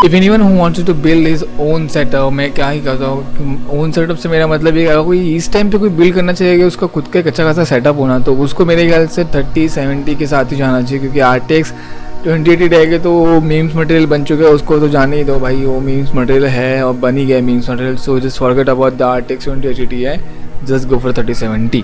If anyone who wants to build his own setup, मैं क्या ही कहता हूँ ओन सेटअप से मेरा मतलब ये, अगर कोई इस टाइम पे कोई बिल्ड करना चाहिए उसका खुद का अच्छा खासा सेटअप होना, तो उसको मेरे ख्याल से 3070 के साथ ही जाना चाहिए, क्योंकि RTX 2080 रहेगा तो वो मीम्स मटेरियल बन चुका है, उसको तो जाने ही दो भाई, वो मीम्स मटेरियल है और बन ही गया memes material. So just forget about the RTX 2080 है, just go for 3070।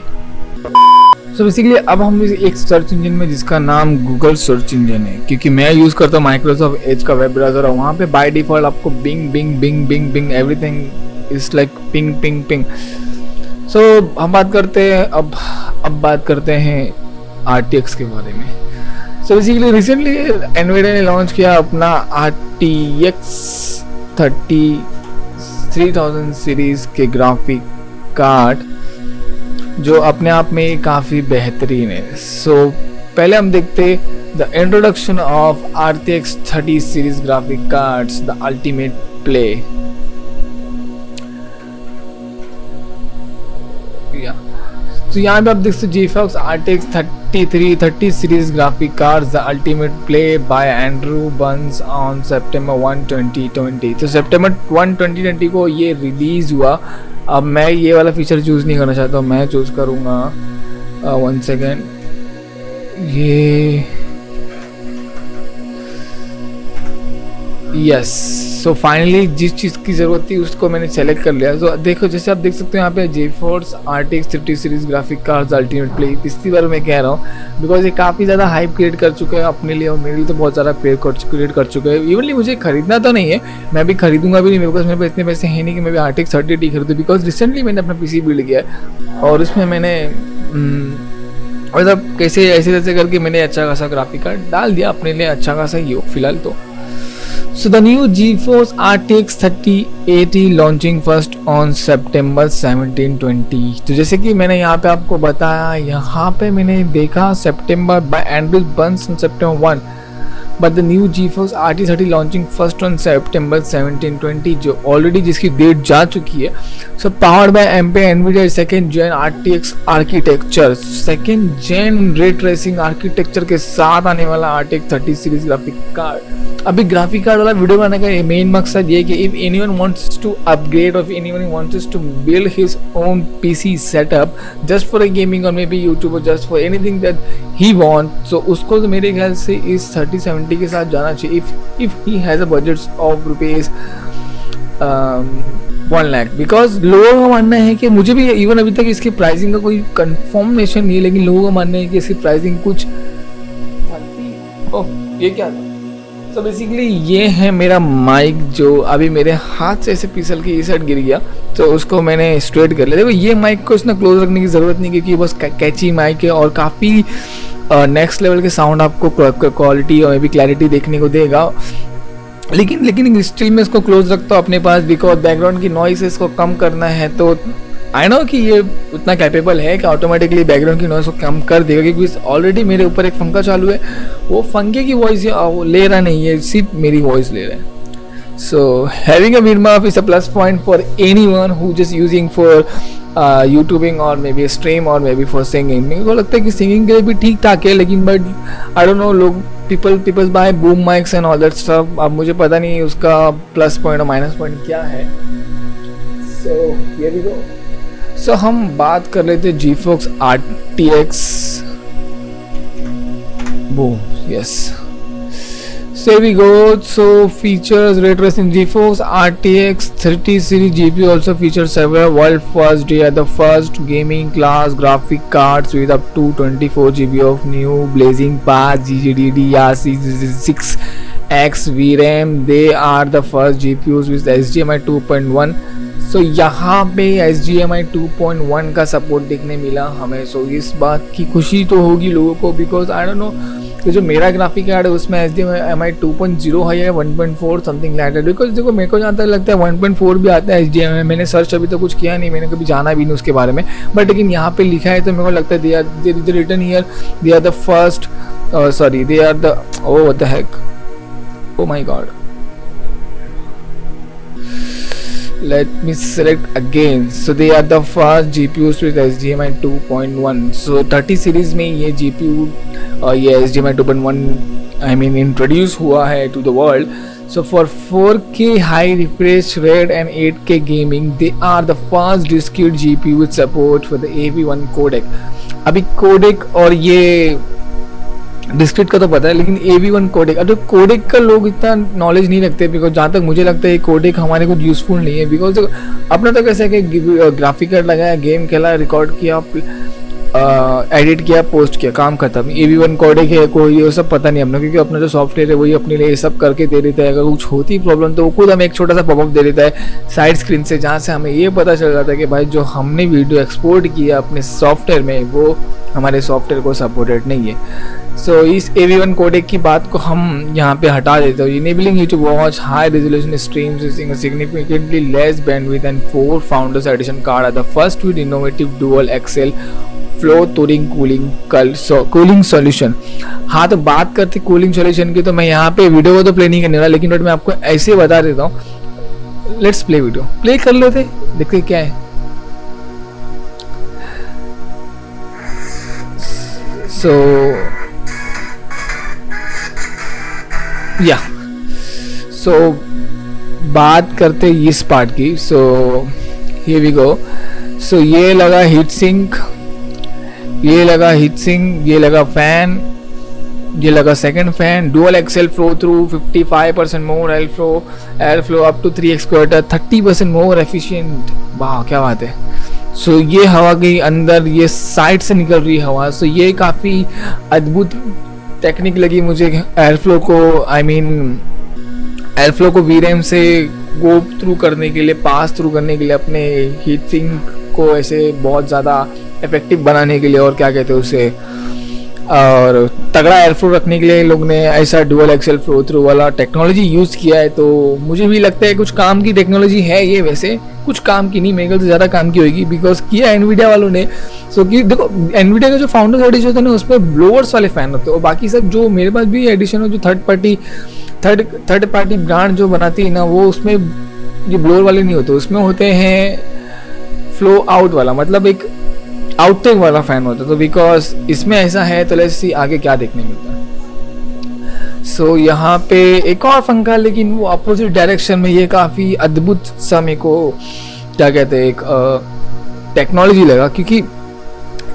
So basically अब हम एक सर्च इंजन में जिसका नाम गूगल सर्च इंजन है, क्योंकि मैं यूज़ करता हूँ माइक्रोसॉफ्ट एज का वेब ब्राउज़र, और वहाँ पे बाय डिफ़ॉल्ट आपको Bing Bing Bing Bing Bing everything is like ping ping ping. So हम बात करते हैं अब बात करते हैं RTX के बारे में। सो बेसिकली रिसेंटली एनवीडिया ने लॉन्च किया अपना RTX 3000 सीरीज़ के ग्राफिक कार्ड, जो अपने आप में काफ़ी बेहतरीन है। सो पहले हम देखते the introduction of RTX 30 series graphic cards, the ultimate play. तो यहाँ पे आप देख सकते GeForce RTX 30 series graphic cards, the ultimate play by Andrew Burnes on September 1, 2020। तो September 1, 2020 को ये रिलीज़ हुआ। अब मैं ये वाला फीचर चूज़ नहीं करना चाहता हूँ, मैं चूज़ करूँगा 1 सेकेंड, ये यस। सो फाइनली जिस चीज़ की ज़रूरत थी उसको मैंने सेलेक्ट कर लिया। तो देखो जैसे आप देख सकते हो यहाँ पे GeForce RTX 30 series graphic cards ultimate play, पिछली बार मैं कह रहा हूँ बिकॉज ये काफ़ी ज़्यादा हाइप क्रिएट कर चुका है अपने लिए, और मेरे लिए तो बहुत ज़्यादा क्रिएट कर चुका है। इवनली मुझे खरीदना तो नहीं है, मैं भी खरीदूंगा भी नहीं, बिकॉज मेरे पास इतने पैसे हैं नहीं कि मैं भी RTX 30 खरीदूँ, बिकॉज रिसेंटली मैंने अपना PC बिल्ड किया है और उसमें मैंने मतलब कैसे ऐसे तैसे करके मैंने अच्छा खासा ग्राफिक कार्ड डाल दिया अपने लिए, अच्छा खासा ही हो फिलहाल तो। So the new GeForce RTX 3080 launching first on September 17, 20। तो जैसे कि मैंने यहाँ पे आपको बताया, यहाँ पे मैंने देखा September by Andrew Bunds on September 1, but the new GeForce RTX 30 launching first on September 17, 20, जो ऑलरेडी जिसकी डेट जा चुकी है। So powered by NVIDIA second gen RTX architecture, second gen ray tracing architecture के साथ आने वाला RTX 30 सीरीज ग्राफिक कार्ड। अभी ग्राफिक कार्ड वाला वीडियो बनाने का मेन मकसद ये कि if anyone wants to upgrade और anyone wants to build his own PC setup just for a gaming और मे बी यूट्यूब और just for anything that he want, so उसको तो मेरे ख्याल से इस 3070 के साथ जाना चाहिए if he has a budget of rupees 1 lakh. Because लोगों का मानना है कि, मुझे भी इवन अभी तक इसकी प्राइसिंग का कोई कंफर्मेशन नहीं है, लेकिन लोगों का मानना है कि इसकी प्राइसिंग कुछ ये क्या था। तो बेसिकली ये है मेरा माइक जो अभी मेरे हाथ से ऐसे फिसल के ये साइड गिर गया, तो उसको मैंने स्ट्रेट कर लिया। देखो ये माइक को इसने क्लोज रखने की ज़रूरत नहीं, क्योंकि बस कैची माइक है और काफ़ी नेक्स्ट लेवल के साउंड आपको क्वालिटी और मे बी क्लैरिटी देखने को देगा। लेकिन स्टिल में इसको क्लोज रखता हूँ अपने पास, बिकॉज बैकग्राउंड की नॉइस इसको कम करना है। तो आई नो कि ये उतना कैपेबल है कि ऑटोमेटिकली बैकग्राउंड की नॉइस को कम कर देगा, क्योंकि ऑलरेडी मेरे ऊपर एक पंखा चालू है, वो पंखे की वॉइस ले रहा नहीं है, सिर्फ मेरी वॉइस ले रहा है। सो हैविंग अ मीटमाफ is a plus point for anyone who just using for YouTubing और मे बी स्ट्रीम और मे बी फॉर सिंगिंग। मेरे को लगता है कि सिंगिंग के लिए भी ठीक ठाक है, लेकिन बट आई डोंट नो, लोग peoples buy boom mics and all that stuff. अब मुझे पता नहीं उसका प्लस पॉइंट और माइनस पॉइंट क्या है। सो हियर वी गो। सो हम बात कर लेते GeForce RTX boom, yes, so here we go. So features, ray tracing GeForce RTX 30 series GPU also features several world first. They are the first gaming class graphic cards with up to 24 GB of new blazing path GDDR6X VRAM. They are the first GPUs with HDMI 2.1। सो यहाँ पे HDMI 2.1 का support देखने मिला हमें। सो इस बात की खुशी तो होगी लोगों को, बिकॉज आई डोंट नो कि जो मेरा ग्राफिक कार्ड है उसमें HDMI 2.0 है या 1.4 समथिंग लाइक दैट। बिकॉज देखो मेरे को जहाँ तक लगता है 1.4 भी आता है HDMI। मैंने सर्च अभी तो कुछ किया नहीं, मैंने कभी जाना भी नहीं उसके बारे में, बट लेकिन यहाँ पे लिखा है तो मेरे को लगता है they written here they are the first, sorry they are the, oh what the heck, oh my God, let me select again. So they are the first GPUs with HDMI 2.1। so 30 series में ये GPU ये HDMI 2.1 I mean introduced हुआ है to the world. So for 4K high refresh rate and 8K gaming, they are the fast discrete GPU with support for the AV1 codec. अभी codec और ये discrete का तो पता है, लेकिन AV1 कोडेक, अब तो कोडेक का लोग इतना नॉलेज नहीं रखते, बिकॉज जहाँ तक मुझे लगता है कोडेक हमारे कुछ यूज़फुल नहीं है, बिकॉज अपना तो कैसा है कि ग्राफिक कार्ड लगाया, गेम खेला, रिकॉर्ड किया, एडिट किया, पोस्ट किया, काम खत्म। AV1 कोडेक है कोई, ये सब पता नहीं अपना, क्योंकि अपना जो सॉफ्टवेयर है वही अपने लिए ये सब करके दे देता है। अगर कुछ होती प्रॉब्लम तो वो खुद हमें एक छोटा सा पॉपअप दे देता है साइड स्क्रीन से, जहाँ से हमें ये पता चल जाता है कि भाई जो हमने वीडियो एक्सपोर्ट किया अपने सॉफ्टवेयर में वो हमारे सॉफ्टवेयर को सपोर्टेड नहीं है। सो इस AV1 कोडेक की बात को हम यहाँ पे हटा देते हैं। Enabling you to watch high resolution streams using significantly less bandwidth and 4 founders edition card are the first with innovative dual axial flow through cooling solution. हाँ, तो बात करते कूलिंग सॉल्यूशन की, तो मैं यहाँ पे वीडियो को तो प्ले नहीं करने वाला, लेकिन बट मैं आपको ऐसे बता देता हूँ। लेट्स प्ले वीडियो, प्ले कर लेते, देखते क्या है। सो सो बात करते इस पार्ट की। सो हियर वी गो। सो ये लगा हीट सिंक, ये लगा हीट सिंक, ये लगा फैन, ये लगा second fan, dual axial flow through, 55% more air flow up to 3x quieter, 30% more efficient. वाह क्या बात है। सो ये हवा के अंदर, ये साइड से निकल रही हवा। सो ये काफ़ी अद्भुत टेक्निक लगी मुझे एयर फ्लो को, एयर फ्लो को VRAM से गो थ्रू करने के लिए, पास थ्रू करने के लिए, अपने हीट सिंक को ऐसे बहुत ज़्यादा इफेक्टिव बनाने के लिए, और क्या कहते हैं उसे, और तगड़ा एयर फ्लो रखने के लिए लोग ने ऐसा डुअल एक्सेल फ्लो थ्रू वाला टेक्नोलॉजी यूज़ किया है। तो मुझे भी लगता है कुछ काम की टेक्नोलॉजी है ये, वैसे कुछ काम की नहीं, मेरे ख्याल से ज़्यादा काम की होगी, बिकॉज किया एनवीडिया वालों ने। सो कि देखो एनवीडिया का जो फाउंडर्स एडिशन होता है ना, उसमें ब्लोअर्स वाले फैन होते हैं, और बाकी सब जो मेरे पास भी एडिशन है जो थर्ड पार्टी ब्रांड जो बनाती है ना, वो उसमें ये ब्लोअर वाले नहीं होते, उसमें होते हैं फ्लो आउट वाला, मतलब एक आउटटेक वाला फैन होता है। तो बिकॉज इसमें ऐसा है, तो लेट्स सी आगे क्या देखने मिलता है। सो यहाँ पे एक और पंखा, लेकिन वो अपोजिट डायरेक्शन में, ये काफ़ी अद्भुत सा मेरे को क्या कहते हैं एक टेक्नोलॉजी लगा, क्योंकि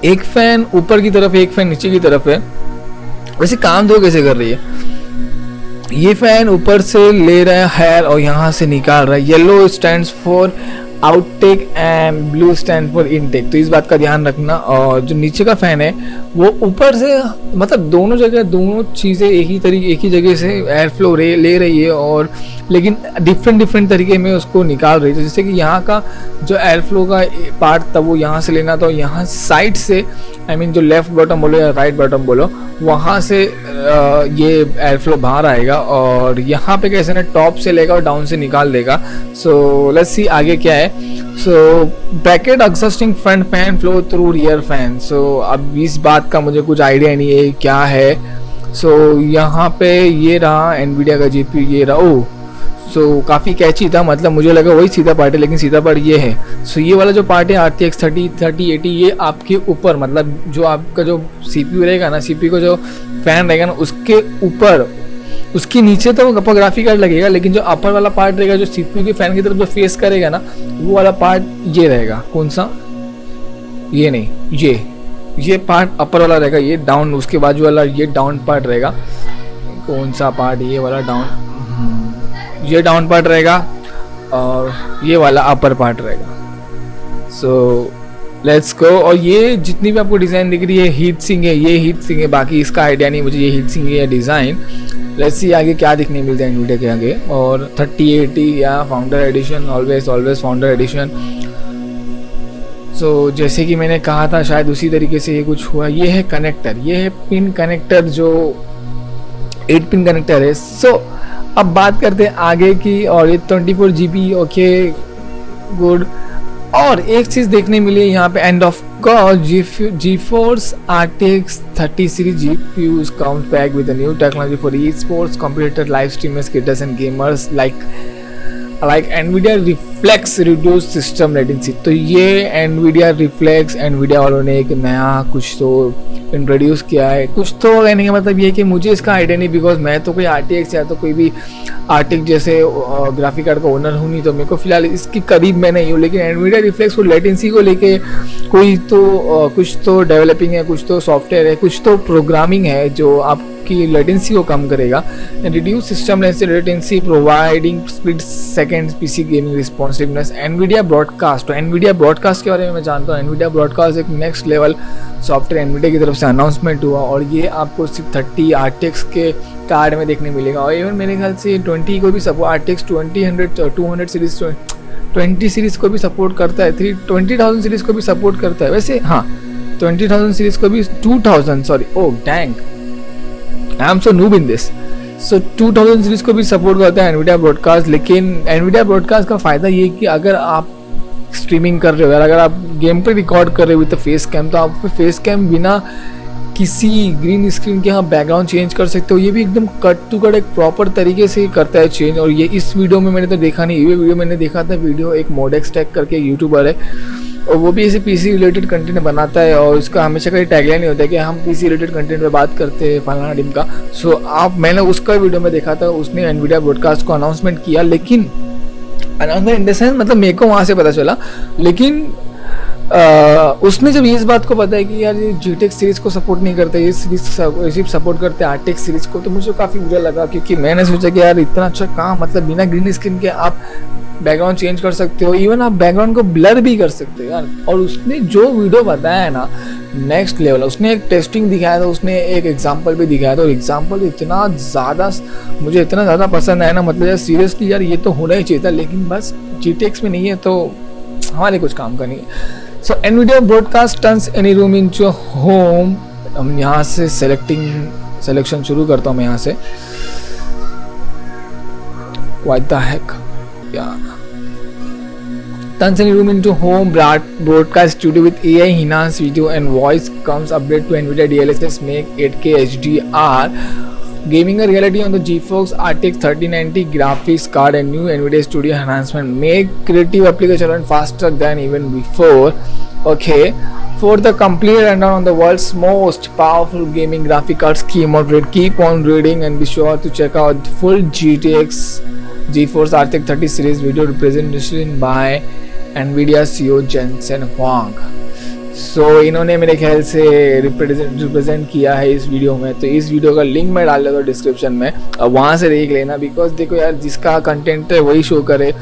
एक फैन ऊपर की तरफ है, एक फैन नीचे की तरफ है। वैसे काम दो कैसे कर रही है, ये फैन ऊपर से ले रहा है और यहाँ से निकाल रहा है। Yellow stands for outtake and blue stand for intake, तो इस बात का ध्यान रखना। और जो नीचे का फैन है वो ऊपर से, मतलब दोनों जगह दोनों चीज़ें एक ही जगह से एयर फ्लो ले रही है, और लेकिन डिफरेंट तरीके में उसको निकाल रही है। जैसे कि यहाँ का जो एयर फ्लो का पार्ट था वो यहाँ से लेना था, यहाँ साइड से जो लेफ्ट बॉटम बोलो या राइट बॉटम बोलो, वहाँ से ये एयर फ्लो बाहर आएगा, और यहाँ पे कैसे ना टॉप से लेगा और डाउन से निकाल देगा। सो लेट्स सी आगे क्या है। So bracket exhausting front fan flow through rear fan. So अब इस बात का मुझे कुछ आइडिया नहीं है क्या है। सो यहाँ पे ये रहा एनवीडिया का GPU, ये रहा। ओ सो काफ़ी कैची था, मतलब मुझे लगा वही सीधा पार्ट है, लेकिन सीधा पार्ट ये है। सो ये वाला जो पार्ट है RTX 3080, ये आपके ऊपर, मतलब जो आपका जो CPU रहेगा ना, CPU का जो फैन रहेगा ना, उसके ऊपर, उसके नीचे तो अपर ग्राफिक कार्ड लगेगा, लेकिन जो अपर वाला पार्ट रहेगा जो CPU के फैन की तरफ जो फेस करेगा ना, वो वाला पार्ट ये रहेगा। कौन सा, ये नहीं, ये पार्ट अपर वाला रहेगा, ये डाउन, उसके बाजू वाला ये डाउन पार्ट रहेगा। कौन सा पार्ट, ये वाला डाउन, ये डाउन पार्ट रहेगा, और ये वाला अपर पार्ट रहेगा। So let's go. और ये जितनी भी आपको डिज़ाइन दिख रही है हीट सिंक है, ये हीट सिंक है, बाकी इसका आइडिया नहीं मुझे, ये हीट सिंक है या डिज़ाइन। लेट्स सी आगे क्या दिखने मिलता है एनवीडिया के आगे। और 3080 या founder edition, always founder edition. So जैसे कि मैंने कहा था, शायद उसी तरीके से ये कुछ हुआ। ये है कनेक्टर, ये है पिन कनेक्टर, जो 8 पिन कनेक्टर है। सो अब बात करते हैं आगे की, और ये 24 GB, ओके गुड। और एक चीज़ देखने मिली यहाँ पे, end of course GeForce RTX 30 series GPUs comes back with a new technology for esports, competitor, live streamers, creators and gamers like like Nvidia reflex reduce system latency. तो ये Nvidia reflex, Nvidia वालों ने एक नया कुछ तो introduce किया है। कुछ तो कहने का मतलब ये है कि मुझे इसका आइडिया नहीं, बिकॉज मैं तो कोई RTX या तो कोई भी RTX जैसे ग्राफिक कार्ड का ओनर हूँ नहीं, तो मेरे को फिलहाल इसकी करीब मैं नहीं हूँ। लेकिन एनवीडिया रिफ्लेक्स को लेटेंसी को लेके कोई तो कुछ तो डेवलपिंग है, कुछ तो सॉफ्टवेयर है, कुछ तो प्रोग्रामिंग है जो आपकी लेटेंसी को कम करेगा। Reduce system latency providing split second PC gaming responsiveness. Nvidia broadcast, तो एनवीडिया ब्रॉडकास्ट के बारे में मैं जानता हूँ। एनवीडिया ब्रॉडकास्ट एक नेक्स्ट लेवल सॉफ्टवेयर एनवीडिया की तरफ से अनाउंसमेंट हुआ, और ये आपको सिर्फ 30 RTX के कार्ड में देखने मिलेगा। और इवन मेरे ख्याल से 20 को भी सपोर्ट, RTX 200 सीरीज 20 सीरीज को भी सपोर्ट करता है, 20,000 सीरीज को भी सपोर्ट करता है। वैसे हाँ, 20,000 सीरीज को भी 2000 sorry, oh dang, I am so noob in this. So 2000 series को भी सपोर्ट करता है एनवीडिया ब्रॉडकास्ट। लेकिन एनवीडिया ब्रॉडकास्ट का फ़ायदा ये है कि अगर आप स्ट्रीमिंग कर रहे हो, अगर आप गेम पे रिकॉर्ड कर रहे हो विद फेस कैम, तो आप फेस कैम बिना किसी ग्रीन स्क्रीन के यहाँ बैकग्राउंड चेंज कर सकते हो। ये भी एकदम कट टू कट एक प्रॉपर तरीके से करता है चेंज। और ये इस वीडियो में मैंने तो देखा नहीं, ये वीडियो मैंने देखा था, वीडियो एक मोडेक्स टेक करके यूट्यूबर है, और वो भी ऐसे PC रिलेटेड कंटेंट बनाता है, और उसका हमेशा का टैगलाइन नहीं होता है कि हम PC रिलेटेड कंटेंट पे बात करते हैं फलाना टीम का। सो मैंने उसका वीडियो में देखा था, उसने एनवीडिया ब्रॉडकास्ट को अनाउंसमेंट किया। लेकिन अनाउंसमेंट इन द सेंस मतलब मेरे को वहाँ से पता चला, लेकिन उसने जब इस बात को पता है कि यार ये GTX सीरीज़ को सपोर्ट नहीं करते, ये सीरीज सिर्फ सपोर्ट करते हैं RTX सीरीज़ को, तो मुझे काफ़ी बुरा लगा। क्योंकि मैंने सोचा कि यार इतना अच्छा काम, मतलब बिना ग्रीन स्क्रीन के आप बैकग्राउंड चेंज कर सकते हो, इवन आप बैकग्राउंड को ब्लर भी कर सकते हो यार। और उसने जो वीडियो बताया है ना, नेक्स्ट लेवल। उसने एक टेस्टिंग दिखाया था, उसने एक एग्जांपल भी दिखाया था, और एग्जांपल इतना ज़्यादा मुझे इतना ज़्यादा पसंद आया ना, मतलब यार सीरियसली यार ये तो होना ही चाहिए था। लेकिन बस GTX में नहीं है तो हमारे कुछ काम का नहीं है। So NVIDIA broadcast turns any room into home. हम यहाँ से सिलेक्शन शुरू करता हूँ मैं यहाँ से। What the heck? Yeah. Turns any room into home broadcast studio with AI enhanced video and voice comes update to NVIDIA DLSS make 8K HDR. Gaming a reality on the GeForce RTX 3090 graphics card and new NVIDIA Studio enhancement make creative application run faster than even before. Okay. For the complete rundown on the world's most powerful gaming graphic cards, keep on reading and be sure to check out full GeForce RTX 30 series video representation by NVIDIA CEO Jensen Huang. सो इन्होंने मेरे ख्याल से represent किया है इस video में, तो इस वीडियो का लिंक मैं डाल देता हूँ डिस्क्रिप्शन में, अब वहाँ से देख लेना। बिकॉज देखो यार, जिसका कंटेंट है वही शो करे,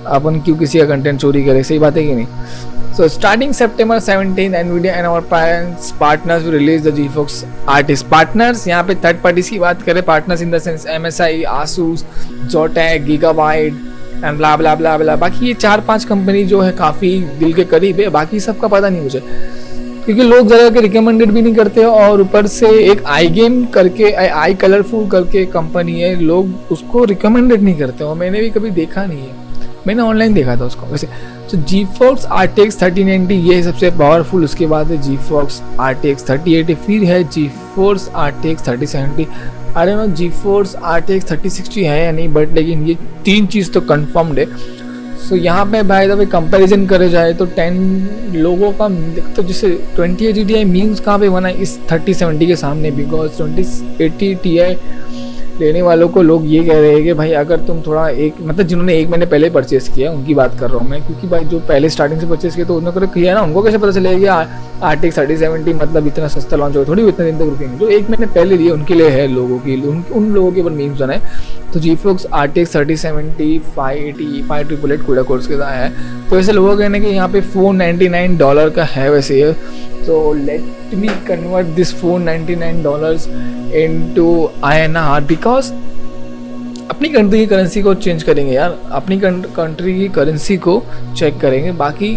अपन क्यों किसी का कंटेंट चोरी करे, सही बात है कि नहीं। So starting September 17, NVIDIA and our partners will release the GeForce RTX. Partners यहाँ पे थर्ड पार्टीज की बात करें, partners in the sense MSI, Asus, Zotac, Gigabyte and blah blah blah blah. बाकी ये 4-5 कंपनी जो है काफ़ी दिल के करीब है, बाकी सबका पता नहीं मुझे, क्योंकि लोग ज़रा के रिकमेंडेड भी नहीं करते। और ऊपर से एक आई गेम करके, आई कलरफुल करके कंपनी है, लोग उसको रिकमेंडेड नहीं करते, और मैंने भी कभी देखा नहीं है, मैंने ऑनलाइन देखा था उसको वैसे। तो GeForce RTX 3090 ये सबसे पावरफुल, उसके बाद है GeForce RTX 3080, फिर है GeForce RTX 3070। अरे नो GeForce RTX 3060 है या नहीं, बट लेकिन ये 3 चीज़ तो कंफर्म्ड है। सो यहाँ पे भाई जब कंपैरिजन करे जाए तो 10 लोगों का तो जैसे 2080 Ti मीम्स कहाँ पे बना इस 3070 के सामने, बिकॉज 2080 Ti लेने वालों को लोग ये कह रहे हैं कि भाई अगर तुम थोड़ा एक मतलब जिन्होंने 1 महीने पहले परचेस किया उनकी बात कर रहा हूँ मैं, क्योंकि भाई जो पहले स्टार्टिंग से परचेस किया तो उन्होंने किया ना, उनको कैसे पता चलेगा RTX 3070 मतलब इतना सस्ता लॉन्च होगा, थोड़ी इतने दिन तक रुकेंगे। जो 1 महीने पहले लिए उनके लिए है, लोगों की उन लोगों के ऊपर मीम्स बनाए। तो GeForce RTX 3070 580 5888 कूड़ा कोर्स के साथ है, तो ऐसे लोगों का कहना है कि यहाँ पे $499 का है वैसे ये। तो let me convert this $499 into INR, because अपनी कंट्री की करेंसी को चेंज करेंगे यार, अपनी कंट्री की करेंसी को चेक करेंगे, बाकी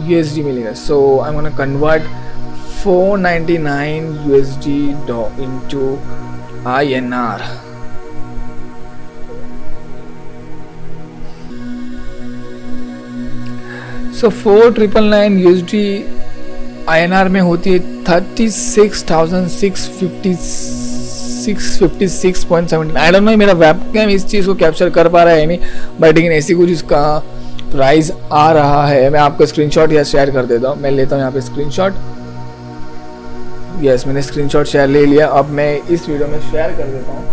USD मिलेगा। So I am gonna convert $499 USD इनटू INR। सो 4,999 USD INR में होती है 36,656 656.17। आई डोंट नो मेरा वेबकैम इस चीज़ को कैप्चर कर पा रहा है नहीं, बट लेकिन ऐसी कुछ इसका प्राइस आ रहा है। मैं आपको स्क्रीनशॉट या शेयर कर देता हूँ। मैं लेता हूँ यहाँ पे स्क्रीनशॉट। यस, मैंने स्क्रीनशॉट शेयर ले लिया। अब मैं इस वीडियो में शेयर कर देता हूँ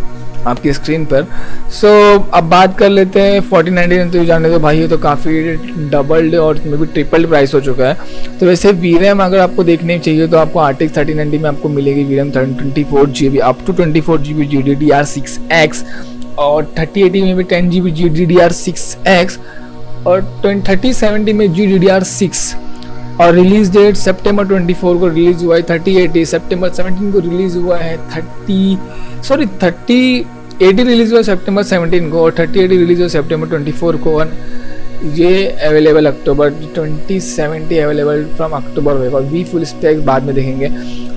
आपकी स्क्रीन पर। सो अब बात कर लेते हैं 4099। तो जाने दो भाई, ये तो काफ़ी डबल्ड और मे भी ट्रिपल्ड प्राइस हो चुका है। तो वैसे वीरैम अगर आपको देखने चाहिए तो आपको RTX 3090 में आपको मिलेगी वीरैम 24GB up to 24GB GDDR6X, और 3080 में भी 10GB GDDR6X, और 3070 में GDDR6। और रिलीज डेट सितंबर 24 को रिलीज हुआ है 3080, सितंबर 17 को रिलीज हुआ है 3080 रिलीज हुआ सितंबर 17 को, और 3080 रिलीज हुआ सितंबर 24 को। ये available October 2070 available from October होगा। वी फुल स्पेक्स बाद में देखेंगे।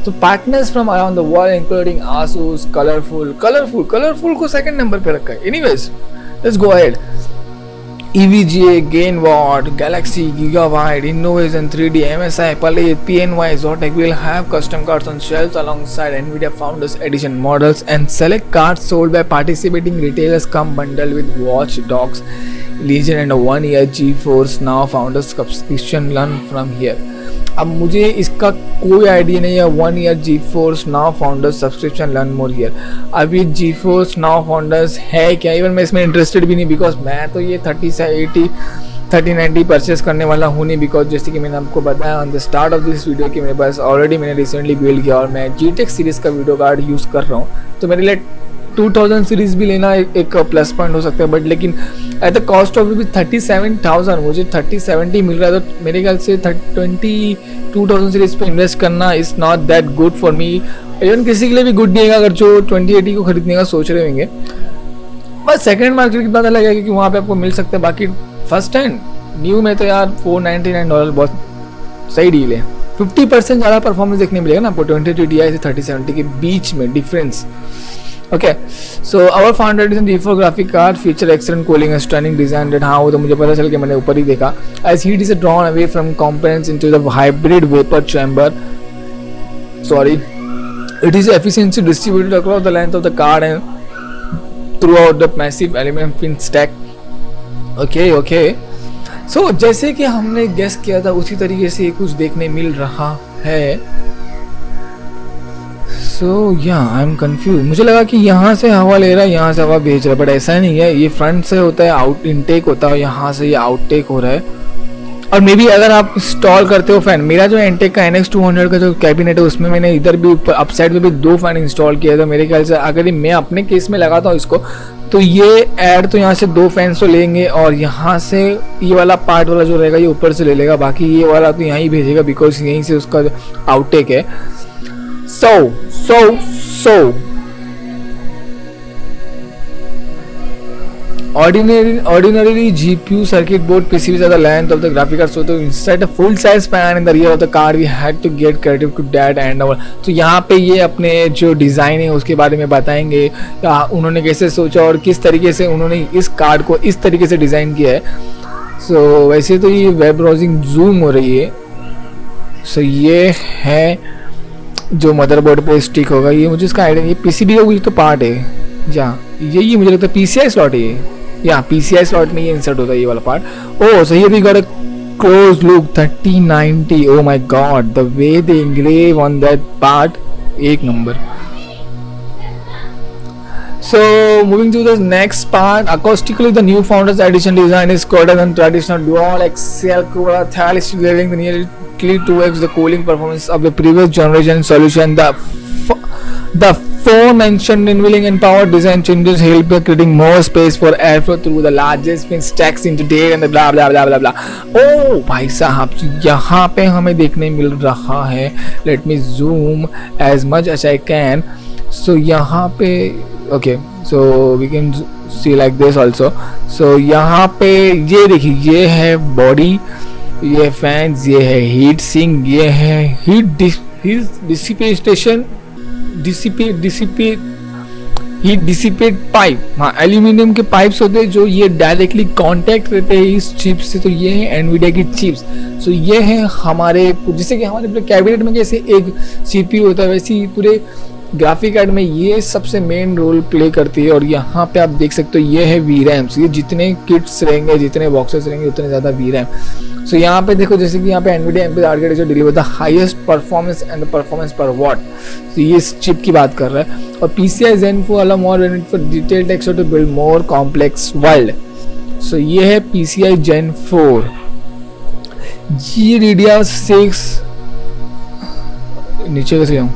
तो partners from around the world including Asus, colourful को सेकंड नंबर पे रखा है। Anyways let's go ahead. EVGA, Gainward, Galaxy, Gigabyte, Innovation, 3D, MSI, Palette, PNY, Zotac will have custom cards on shelves alongside NVIDIA Founders Edition models, and select cards sold by participating retailers come bundled with Watch Dogs Legion and a 1-year GeForce Now Founders subscription run from here। अब मुझे इसका कोई idea नहीं है। 1 year GeForce Now Founders subscription learn more here. अब ये GeForce Now Founders है क्या? इवन मैं इसमें इंटरेस्टेड भी नहीं, बिकॉज मैं तो ये 3090 परचेस करने वाला हूँ नहीं। बिकॉज जैसे कि मैंने आपको बताया on the start of this video कि मेरे पास ऑलरेडी मैंने रिसेंटली बिल्ड किया और मैं GTX सीरीज़ का वीडियो कार्ड यूज़ कर रहा हूँ। तो मेरे लिए 2000 सीरीज़ भी लेना एक प्लस पॉइंट हो सकता है, बट लेकिन at the cost of rupees 37,000 मुझे 3070 मिल रहा है। तो मेरे ख्याल से 22,000 सीरीज पे इन्वेस्ट करना is not that good for me. Even किसी के लिए भी गुड नहीं है अगर जो 2080 को खरीदने का सोच रहे होंगे। बस सेकंड मार्केट की बात अलग है क्योंकि वहाँ पे आपको मिल सकता है। बाकी फर्स्ट हैंड न्यू में तो यार $499 बहुत सही डील है। 50% ज़्यादा परफॉर्मेंस देखने मिलेगा ना आपको 2080 Ti से 3070 के बीच में difference. Okay, so our founder edition G4 graphic card feature excellent cooling and stunning design that हाँ वो तो मुझे पता चल के मैंने ऊपर ही देखा। As heat is drawn away from components into the hybrid vapor chamber, it is efficiently distributed across the length of the card and throughout the massive aluminum fin stack। Okay, so जैसे कि हमने guess किया था उसी तरीके से कुछ देखने मिल रहा है। सो आई एम कंफ्यूज। मुझे लगा कि यहाँ से हवा ले रहा है, यहाँ से हवा भेज रहा है, बट ऐसा नहीं है। ये फ्रंट से होता है, आउट इनटेक होता है, यहाँ से ये आउटटेक हो रहा है। और मे बी अगर आप इंस्टॉल करते हो फैन, मेरा जो एंटेक का NX200 का जो कैबिनेट है उसमें मैंने इधर भी अप साइड में भी 2 फैन इंस्टॉल किया था। मेरे ख्याल से अगर मैं अपने केस में लगाता हूँ इसको तो ये ऐड तो यहाँ से 2 फैंस तो लेंगे, और यहाँ से ये वाला पार्ट वाला जो रहेगा ये ऊपर से ले लेगा, बाकी ये वाला तो यहाँ ही भेजेगा बिकॉज यहीं से उसका आउटटेक है। So ordinarily GPU circuit board PCBs are the length of the graphic card, so to insert a full size fan in the rear of the card we had to get creative to that and our। तो यहाँ पे ये अपने जो design है उसके बारे में बताएंगे उन्होंने कैसे सोचा और किस तरीके से उन्होंने इस कार्ड को इस तरीके से डिज़ाइन किया है। सो वैसे तो ये वेब ब्राउजिंग जूम हो रही है। सो ये है जो मदरबोर्ड पे स्टिक होगा। ये मुझे इसका आइडिया नहीं, PCB का कुछ तो पार्ट है ये मुझे लगता है PCI स्लॉट है ये, या PCI स्लॉट में ये इंसर्ट होता है ये वाला पार्ट। ओह सही है, we got a close look 3090। Oh my God, the way they engrave on that part, एक नंबर। So moving to the next part, acoustically the new Founders Edition design is colder than traditional dual axial cooler thermalist, delivering nearly 2x the cooling performance of the previous generation solution. The aforementioned enabling and power design changes help by creating more space for airflow through the largest fin stacks into day and blah blah blah blah blah। Oh भाई साहब, यहाँ पे हमें देखने मिल रहा है, let me zoom as much as I can। So यहाँ पे okay, so we can see like this also। So यहाँ पे ये देखिए, ये है बॉडी, ये फैंस, ये है हीट सिंक, ये है हीट डिसिपेट पाइप। हाँ, एल्यूमिनियम के पाइप्स होते हैं जो ये डायरेक्टली कांटेक्ट रहते हैं इस चिप से। तो ये है एनवीडिया की चिप्स। सो ये है हमारे, जैसे कि हमारे पूरे कैबिनेट में जैसे एक CPU होता है वैसे ही पूरे ग्राफिक कार्ड में ये सबसे मेन रोल प्ले करती है। और यहाँ पे आप देख सकते हो ये है वीरैम्स, ये जितने किट्स रहेंगे जितने बॉक्सेस रहेंगे उतने ज़्यादा वीरैम। सो यहाँ पे देखो जैसे कि यहाँ पे NVIDIA MP architecture deliver the highest performance and the performance पर वॉट। तो ये इस चिप की बात कर रहा है। और PCI Gen 4 allow more benefit for detailed texture to build more complex world। सो ये है PCI Gen 4। GDDR6 नीचे कैसे जाऊँ?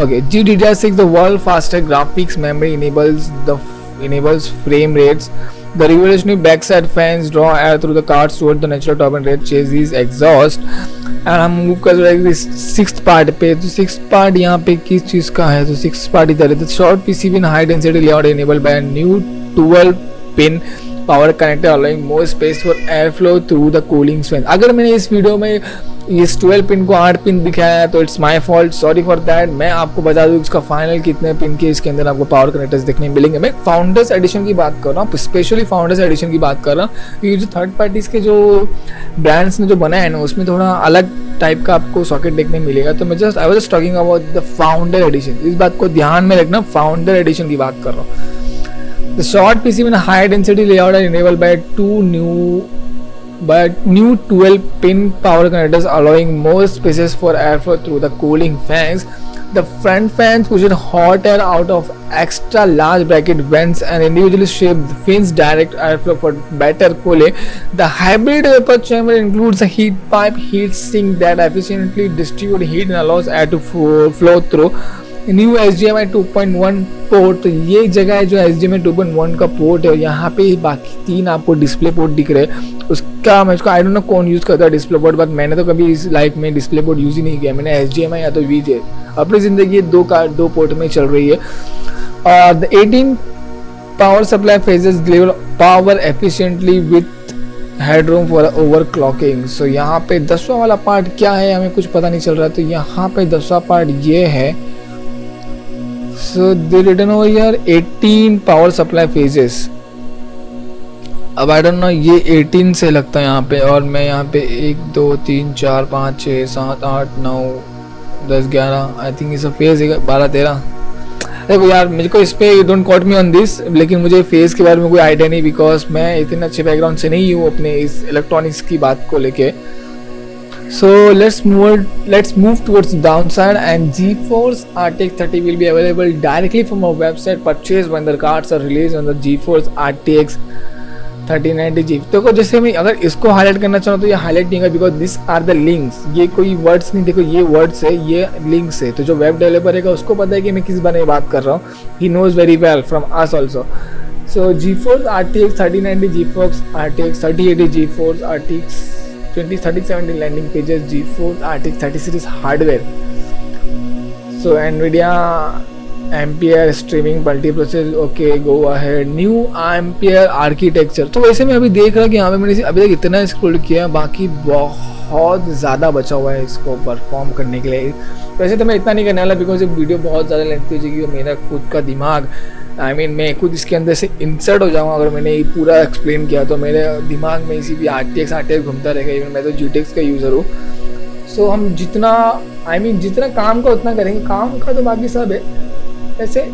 Okay, GDDR6 the world faster graphics memory enables frame rates. The revolutionary backside fans draw air through the cards toward the natural top and rate chases exhaust। And हम move कर रहे हैं sixth part पे। तो sixth part यहाँ पे किस चीज़ का है? तो सिक्स्थ पार्ट इधर है। तो short PCB in high density layout enabled by a new 12 pin power connector allowing more space for airflow through the cooling fan। अगर मैंने इस वीडियो में इस 12 पिन को 8 पिन दिखाया है तो it's my fault, sorry for that. मैं आपको बता दूं इसका फाइनल कितने पिन के इसके अंदर आपको पावर कनेक्टर्स देखने मिलेंगे। मैं फाउंडर्स एडिशन की बात कर रहा हूँ, स्पेशली फाउंडर्स एडिशन की बात कर रहा हूँ, क्योंकि जो थर्ड पार्टीज के जो ब्रांड्स ने जो बनाया है ना उसमें थोड़ा अलग टाइप का आपको सॉकेट देखने मिलेगा। तो मैं I was just talking about the founder addition, इस बात को ध्यान में रखना, फाउंडर एडिशन की बात कर रहा हूँ। The short PCB in a high density layout are enabled by new 12 pin power connectors allowing more spaces for airflow through the cooling fans। The front fans push hot air out of extra large bracket vents and individually shaped fins direct airflow for better cooling। The hybrid vapor chamber includes a heat pipe heat sink that efficiently distributes heat and allows air to flow through। New HDMI 2.1 port, तो ये जगह है जो HDMI 2.1 का port है। यहाँ पे बाकी 3 आपको डिस्प्ले पोर्ट दिख रहे हैं। उसका मैं इसको आई डोंट नो कौन यूज़ करता है डिस्प्ले पोर्ट, बट मैंने तो कभी इस लाइफ में डिस्प्ले पोर्ट यूज़ ही नहीं किया। मैंने HDMI या तो VGA, अपनी ज़िंदगी दो पोर्ट में चल रही है। The 18 power supply phases deliver power efficiently with headroom for overclocking. So यहाँ पे 10वां वाला पार्ट क्या है हमें कुछ पता नहीं चल रहा। तो यहाँ पे 10वां पार्ट ये है। So they written over here 18 power supply phases। अब I don't know ये 18 से लगता है यहाँ पे, और मैं यहाँ पे 1 2 3 4 5 6 7 8 9 10 11 आई थिंक इस फेज है 12 13। देखो यार मुझे को इस पे don't quote me on this, लेकिन मुझे फेज के बारे में कोई आइडिया नहीं, बिकॉज मैं इतने अच्छे बैकग्राउंड से नहीं हूँ अपने इस इलेक्ट्रॉनिक्स की बात को लेके। So let's move towards the downside, and GeForce RTX 30 will be available directly from our website purchase when the cards are released on the GeForce RTX 3090 देखो जैसे मैं अगर इसको हाईलाइट करना चाहूँ तो ये हाईलाइट नहीं होगा, because this are the links. ये कोई वर्ड्स नहीं, देखो ये वर्ड्स है, ये लिंक्स है। तो जो वेब डेवलपर है उसको पता है कि मैं किस बारे में बात कर रहा हूँ। He knows very well from us also. So GeForce RTX 3090, GeForce RTX 3080, GeForce RTX 203070 landing pages, GeForce RTX 30 series hardware। So NVIDIA Ampere streaming multiprocessor, okay go ahead। New Ampere architecture। तो वैसे मैं अभी देख रहा कि यहाँ पे मैंने अभी तक इतना स्क्रॉल किया, बाकी बहुत ज़्यादा बचा हुआ है इसको परफॉर्म करने के लिए। वैसे तो मैं इतना नहीं करने वाला, बिकॉज ये वीडियो बहुत ज़्यादा लेंथी हो जाएगी और मेरा खुद का दिमाग मैं खुद इसके अंदर से इंसर्ट हो जाऊँगा। अगर मैंने ये पूरा एक्सप्लेन किया तो मेरे दिमाग में इसी भी RTX घूमता रहेगा। इवन मैं तो GTX का यूज़र हूँ। सो हम जितना जितना काम का उतना करेंगे, काम का तो बाकी सब है, वैसे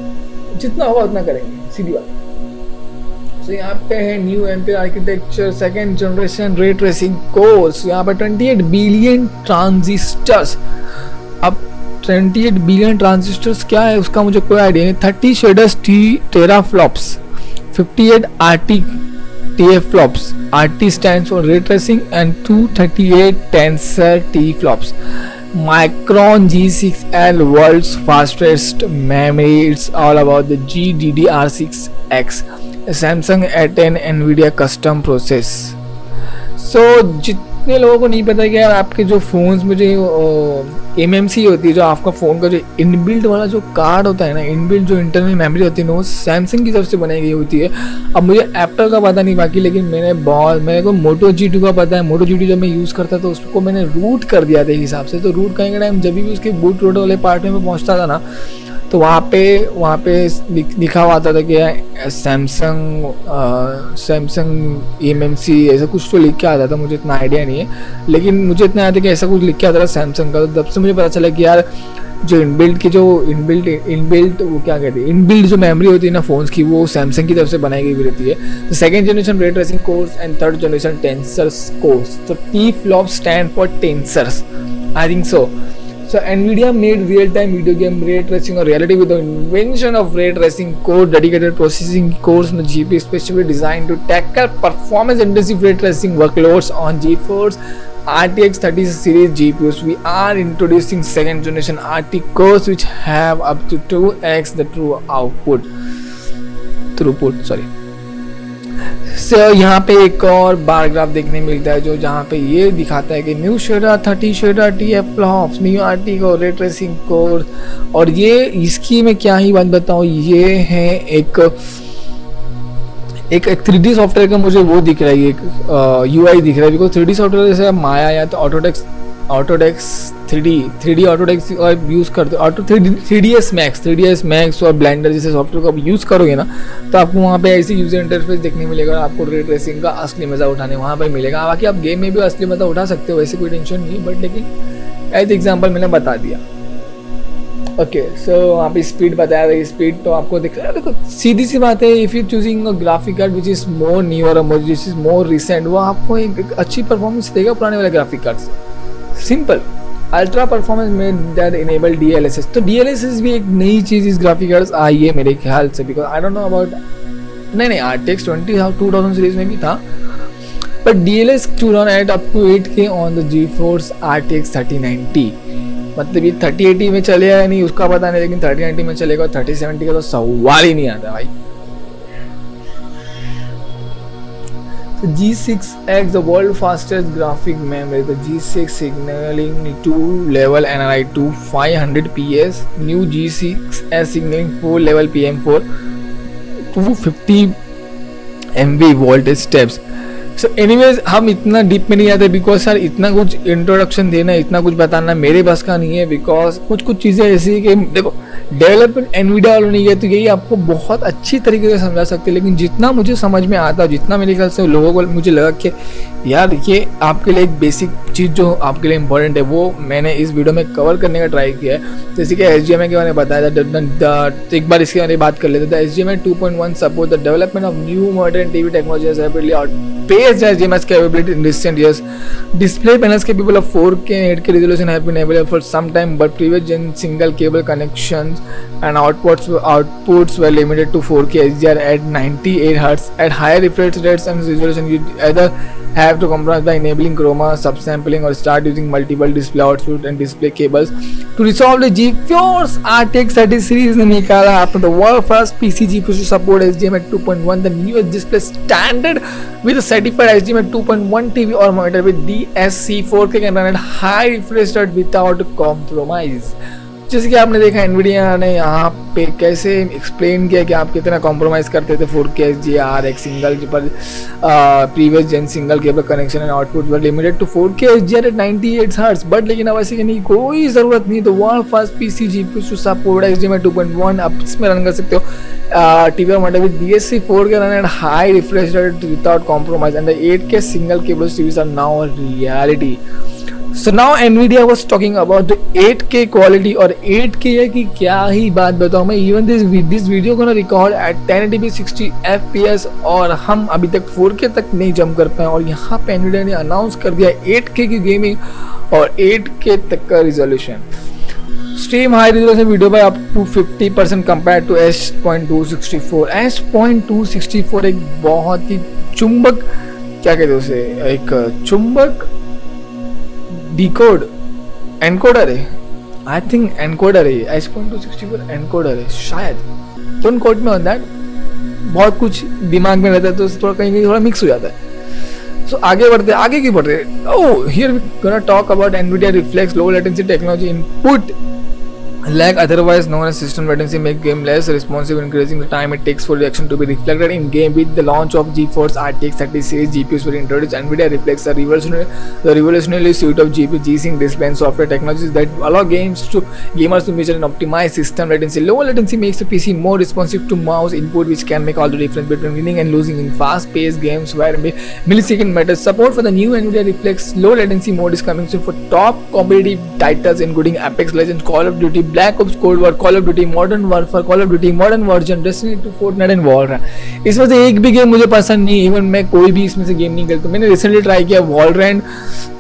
जितना होगा उतना करेंगे, सीधी बात। सो यहाँ पे है new ampere architecture, 2nd generation ray tracing course. यहाँ पे 28 बिलियन ट्रांजिस्टर्स। अब 28 बिलियन ट्रांजिस्टर्स क्या है उसका मुझे कोई आइडिया नहीं। 30 shaders teraflops, 58 RT TFLOPS। RT stands for ray tracing and 238 tensor TFLOPS। Micron G6L world's fastest memory। It's all about the GDDR6X। Samsung A10 NVIDIA custom process। So जितने लोगों को नहीं पता कि यार आपके जो फ़ोन्स में जो MMC होती है, जो आपका फ़ोन का जो इनबिल्ट वाला जो कार्ड होता है ना, इनबिल्ट जो इंटरनल मेमोरी होती है ना, वो सैमसंग की तरफ से बनाई गई होती है। अब मुझे एप्पल का पता नहीं बाकी, लेकिन मेरे को मोटो G2 का पता है। मोटो G2 जब मैं यूज़ करता तो उसको मैंने रूट कर दिया था एक हिसाब से। तो रूट करने के टाइम जब भी उसके बूट लोड वाले पार्ट में पहुँचता था ना, तो वहाँ पे लिखा हुआ आता था कि सैमसंग MMC ऐसा कुछ तो लिख के आता था। मुझे इतना आइडिया नहीं है, लेकिन मुझे इतना आता था कि ऐसा कुछ लिख के आता था सैमसंग का। तो तब से मुझे पता चला कि यार जो इनबिल्ट वो क्या कहते हैं, इनबिल्ट जो मेमोरी होती है ना फोन्स की, वो सैमसंग की तरफ से बनाई गई रहती है। तो second generation ray tracing cores and third generation tensors cores. तो T flop stand for tensors, I think so. So NVIDIA made real-time video game ray tracing a reality with the invention of ray tracing core, dedicated processing cores on the GPU specifically designed to tackle performance-intensive ray tracing workloads on GeForce RTX 30 series GPUs. We are introducing second generation RT cores which have up to 2x the throughput. So, यहाँ पे एक और bar graph देखने मिलता है जो जहाँ पे ये दिखाता है कि new शेडा 30 शेडा TF flops new RT को रे ट्रेसिंग कोर। और ये इसकी मैं क्या ही बात बताऊँ, ये है एक 3D सॉफ्टवेयर का मुझे वो दिख रहा है, एक UI दिख रहा है। बिकॉज 3D सॉफ्टवेयर जैसे माया या तो ऑटोडेस्क 3D ऑटोडेस्क यूज़ करते हो, 3ds Max और ब्लेंडर जैसे सॉफ्टवेयर को आप यूज़ करोगे ना, तो आपको वहाँ पे ऐसी यूजर इंटरफेस देखने मिलेगा और आपको रे ट्रेसिंग का असली मज़ा उठाने वहाँ पर मिलेगा। बाकी आप गेम में भी असली मज़ा उठा सकते हो, वैसे कोई टेंशन नहीं, बट लेकिन एज एग्जाम्पल मैंने बता दिया। ओके, सो वहाँ पे स्पीड बताया था, स्पीड तो आपको देखो सीधी सी बात है, if you choosing a graphic card which is more newer और विच इज़ मोर रिसेंट, वो आपको एक अच्छी परफॉर्मेंस देगा पुराने वाले ग्राफिक कार्ड से। सिंपल अल्ट्रा परफॉर्मेंस में दैट इनेबल DLSS। तो DLSS भी एक नई चीज़ इस ग्राफिक कार्ड्स आई है मेरे ख्याल से, because I don't know about, नहीं RTX 2000 सीरीज में भी था, but DLSS to run at up to 8K on the GeForce RTX 3090। मतलब ये 3080 में चलेगा या नहीं उसका पता नहीं, लेकिन 3090 में चलेगा और 3070 का तो सवाल ही नहीं आता भाई। So G6X, the world fastest graphic memory, the G6 signaling 2-level NRI2 500 PS, new G6S signaling 4-level PM4 250 MV voltage steps। So anyways हम इतना डीप में नहीं जाते, बिकॉज सर इतना कुछ इंट्रोडक्शन देना, इतना कुछ बताना मेरे बस का नहीं है। बिकॉज कुछ चीज़ें ऐसी कि देखो डेवलपमेंट एनवीडिया वालों नहीं है, तो यही आपको बहुत अच्छी तरीके से समझा सकते हैं, लेकिन जितना मुझे समझ में आता है, जितना मेरे ख्याल से लोगों को मुझे लगा कि यार ये आपके लिए एक बेसिक चीज़ जो आपके लिए इंपॉर्टेंट है, वो मैंने इस वीडियो में कवर करने का ट्राई किया है। जैसे कि SGMI के बारे में बताया था, तो एक बार इसके बारे में बात कर लेते थे। SGMI 2.1 support the development of new modern TV technologies rapidly outpaced SGMI's capability in recent years. Display panels capable of 4K and 8K resolution have been available for some time, but previous gen single cable connections and outputs were limited to 4K HDR at 98 Hz. At higher refresh rates and resolution, you either have to compromise by enabling chroma subsampling or start using multiple display output and display cables. To resolve the GeForce RTX 30 series ने निकाला after the world first PC GPUs to support HDMI 2.1, the newest display standard with a certified HDMI 2.1 TV or monitor with DSC 4K can run at high refresh rate without compromise। जैसे कि आपने देखा Nvidia ने यहाँ पे कैसे explain किया कि आप कितना कॉम्प्रोमाइज़ करते थे 4K HDR एक सिंगल पर previous gen single cable connection and output were limited to 4K HDR at 98 hertz, but लेकिन अब ऐसे की नहीं, कोई ज़रूरत नहीं। तो world first PC GPUs to support HDMI 2.1 आप इसमें रन कर सकते हो। टीवी और model with DSC 4K run at high refresh rate without compromise and 8K single cable TVs are now a reality. So now NVIDIA was talking about the 8K quality और 8K है कि क्या ही बात बताऊँ मैं। Even this video gonna record at 1080p 60 FPS और हम अभी तक 4K तक नहीं जंप कर पाए, और यहाँ पे NVIDIA ने अनाउंस कर दिया 8K की गेमिंग और 8K तक का resolution. Stream high resolution video by up to 50% compared to H.264। H.264 एक बहुत ही चुंबक, क्या कहते हैं उसे, एक चुंबक डिकोड एनकोडर है, आई थिंक एनकोडर है, H.264 एनकोडर है शायद, don't quote me on that. बहुत कुछ दिमाग में रहता है तो थोड़ा कहीं थोड़ा मिक्स हो जाता है। सो आगे बढ़ते, आगे क्यों बढ़ रहे। Oh, here we gonna talk about NVIDIA Reflex low latency technology input lag, otherwise known as system latency, make game less responsive, increasing the time it takes for the action to be reflected in game. With the launch of GeForce RTX 30 series GPUs were introduced, NVIDIA Reflex, the revolutionary suite of GPU G-Sync display and software technologies that allow gamers to measure and optimize system latency. Low latency makes the PC more responsive to mouse input, which can make all the difference between winning and losing in fast-paced games where millisecond matters. Support for the new NVIDIA Reflex low latency mode is coming soon for top competitive titles including Apex Legends, Call of Duty, Black Ops, Cold War, Call of Duty, Modern Warfare, Call of Duty Modern version, Destiny 2, Fortnite and Valorant. इसमें से एक भी game मुझे पसंद नहीं, even मैं कोई भी इसमें से गेम नहीं खेलता। मैंने रिसेंटली ट्राई किया वॉलरेंट,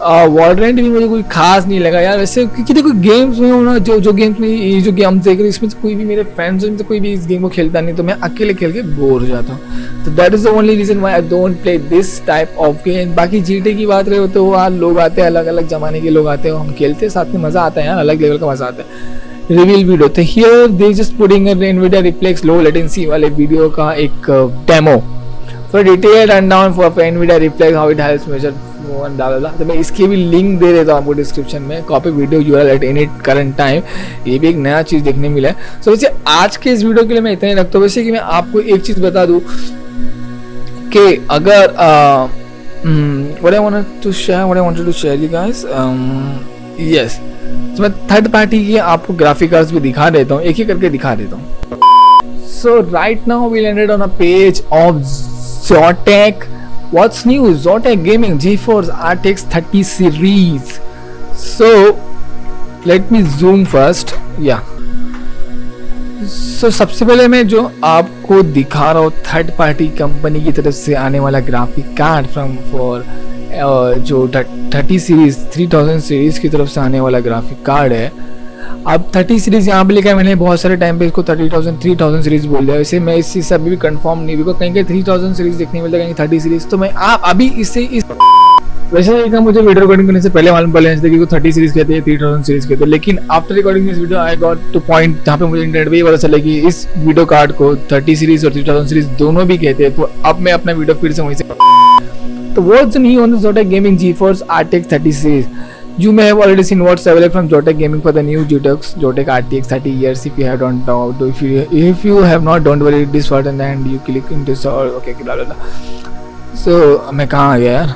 वॉलरेंट भी मुझे कोई खास नहीं लगा यार वैसे, क्योंकि देखो गेम्स में हो ना, जो गेम्स में ये जो गेम देख रहे इसमें से कोई भी मेरे फ्रेंड्स में से कोई भी इस गेम को खेलता नहीं, तो मैं अकेले खेल के बोर हो जाता हूँ। तो that is the only reason why I don't play this type of game. बाकी जीटी की बात रहे तो वहाँ लोग आते हैं, अलग अलग जमाने के लोग आते हैं, हम खेलते हैं साथ में, मजा आता है यार, अलग लेवल का मजा आता है। रिवील वीडियो तो here they just putting NVIDIA Reflex low latency वाले वीडियो का एक demo for detailed rundown for NVIDIA Reflex how it helps major तो मैं इसकी भी लिंक दे देता हूँ आपको डिस्क्रिप्शन में, copy video URL at any current time. ये भी एक नया चीज़ देखने मिला है। सो वैसे आज के इस वीडियो के लिए मैं इतना ही रखता हूँ। वैसे कि मैं आपको एक चीज़ बता दूँ कि अगर what I wanted to share you guys, yes, तो मैं थर्ड पार्टी की आपको ग्राफिक कार्ड्स भी दिखा देता हूँ, एक ही करके दिखा देता हूँ। So right now we landed on a page of Zotac. What's new? Zotac Gaming GeForce RTX 30 series. So let me zoom first. Yeah. So सबसे पहले मैं जो आपको दिखा रहा हूँ थर्ड पार्टी कंपनी की तरफ से आने वाला ग्राफिक कार्ड फ्रॉम फॉर जो 30 सीरीज 3000 सीरीज की तरफ से आने वाला ग्राफिक कार्ड है। अब 30 सीरीज यहाँ पे लिखा है, मैंने बहुत सारे टाइम पे इसको 3000 सीरीज बोल दिया। वैसे मैं इस चीज़ से अभी भी कंफर्म नहीं, बिकॉज कहीं कहीं 3000 सीरीज देखने मिलता है, कहीं 30 सीरीज। तो मैं आप अभी इससे इस वैसे एक मुझे वीडियो रिकॉर्डिंग करने से पहले मालूम पड़े कि 30 सीरीज कहते हैं, 3000 सीरीज कहते हैं, लेकिन after recording this video I got two point जहाँ पे मुझे इंटरनेट पे पता चला कि इस वीडियो कार्ड को 30 सीरीज और 3000 सीरीज दोनों भी कहते हैं। तो अब मैं अपना वीडियो फिर से वहीं से तो what's new on the Zotac Gaming GeForce RTX 30 series? You may have already seen what's available from Zotac Gaming for the new Zotac RTX 30 years. If you have don't know, if you have not, don't worry, this button and you click into this or okay, blah blah blah. So मैं कहाँ आ गया यार?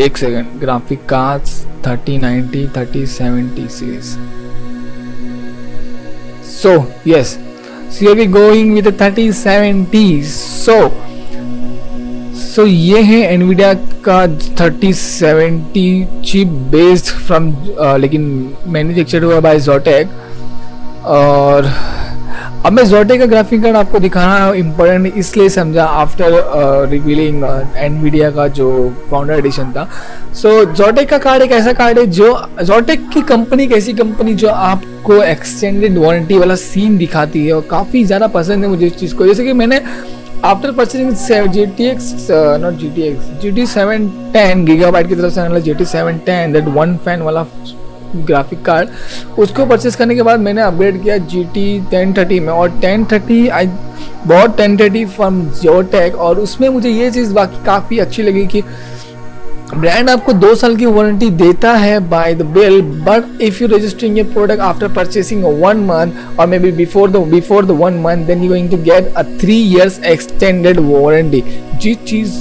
एक second, graphic cards 3090 3070 series. So yes, so here we going with the 3070. So ये है Nvidia का 3070 chip based from लेकिन manufactured हुआ बाय Zotac। और अब मैं Zotac का ग्राफिक कार्ड आपको दिखाना इम्पोर्टेंट इसलिए समझा आफ्टर रिवीलिंग एनवीडिया का जो फाउंडर एडिशन था। सो Zotac का कार्ड एक ऐसा कार्ड है जो Zotac की कंपनी एक ऐसी कंपनी जो आपको एक्सटेंडेड वारंटी वाला सीन दिखाती है और काफ़ी ज़्यादा पसंद है मुझे इस चीज़ को। जैसे कि मैंने आफ्टर परचेजिंग GT 710 गीगाबाइट की तरफ से आने वाला GT 710 दैट वन फैन वाला ग्राफिक कार्ड, उसको परचेस करने के बाद मैंने अपग्रेड किया GT 1030 में। और 1030 आई बॉट 1030 फ्रॉम Zotac और उसमें मुझे ये चीज़ बाकी काफ़ी अच्छी लगी कि ब्रांड आपको 2 साल की वारंटी देता है by the bill, but if you registering your product after purchasing 1 month और मे be before the 1 month then you going to get a 3 years extended warranty.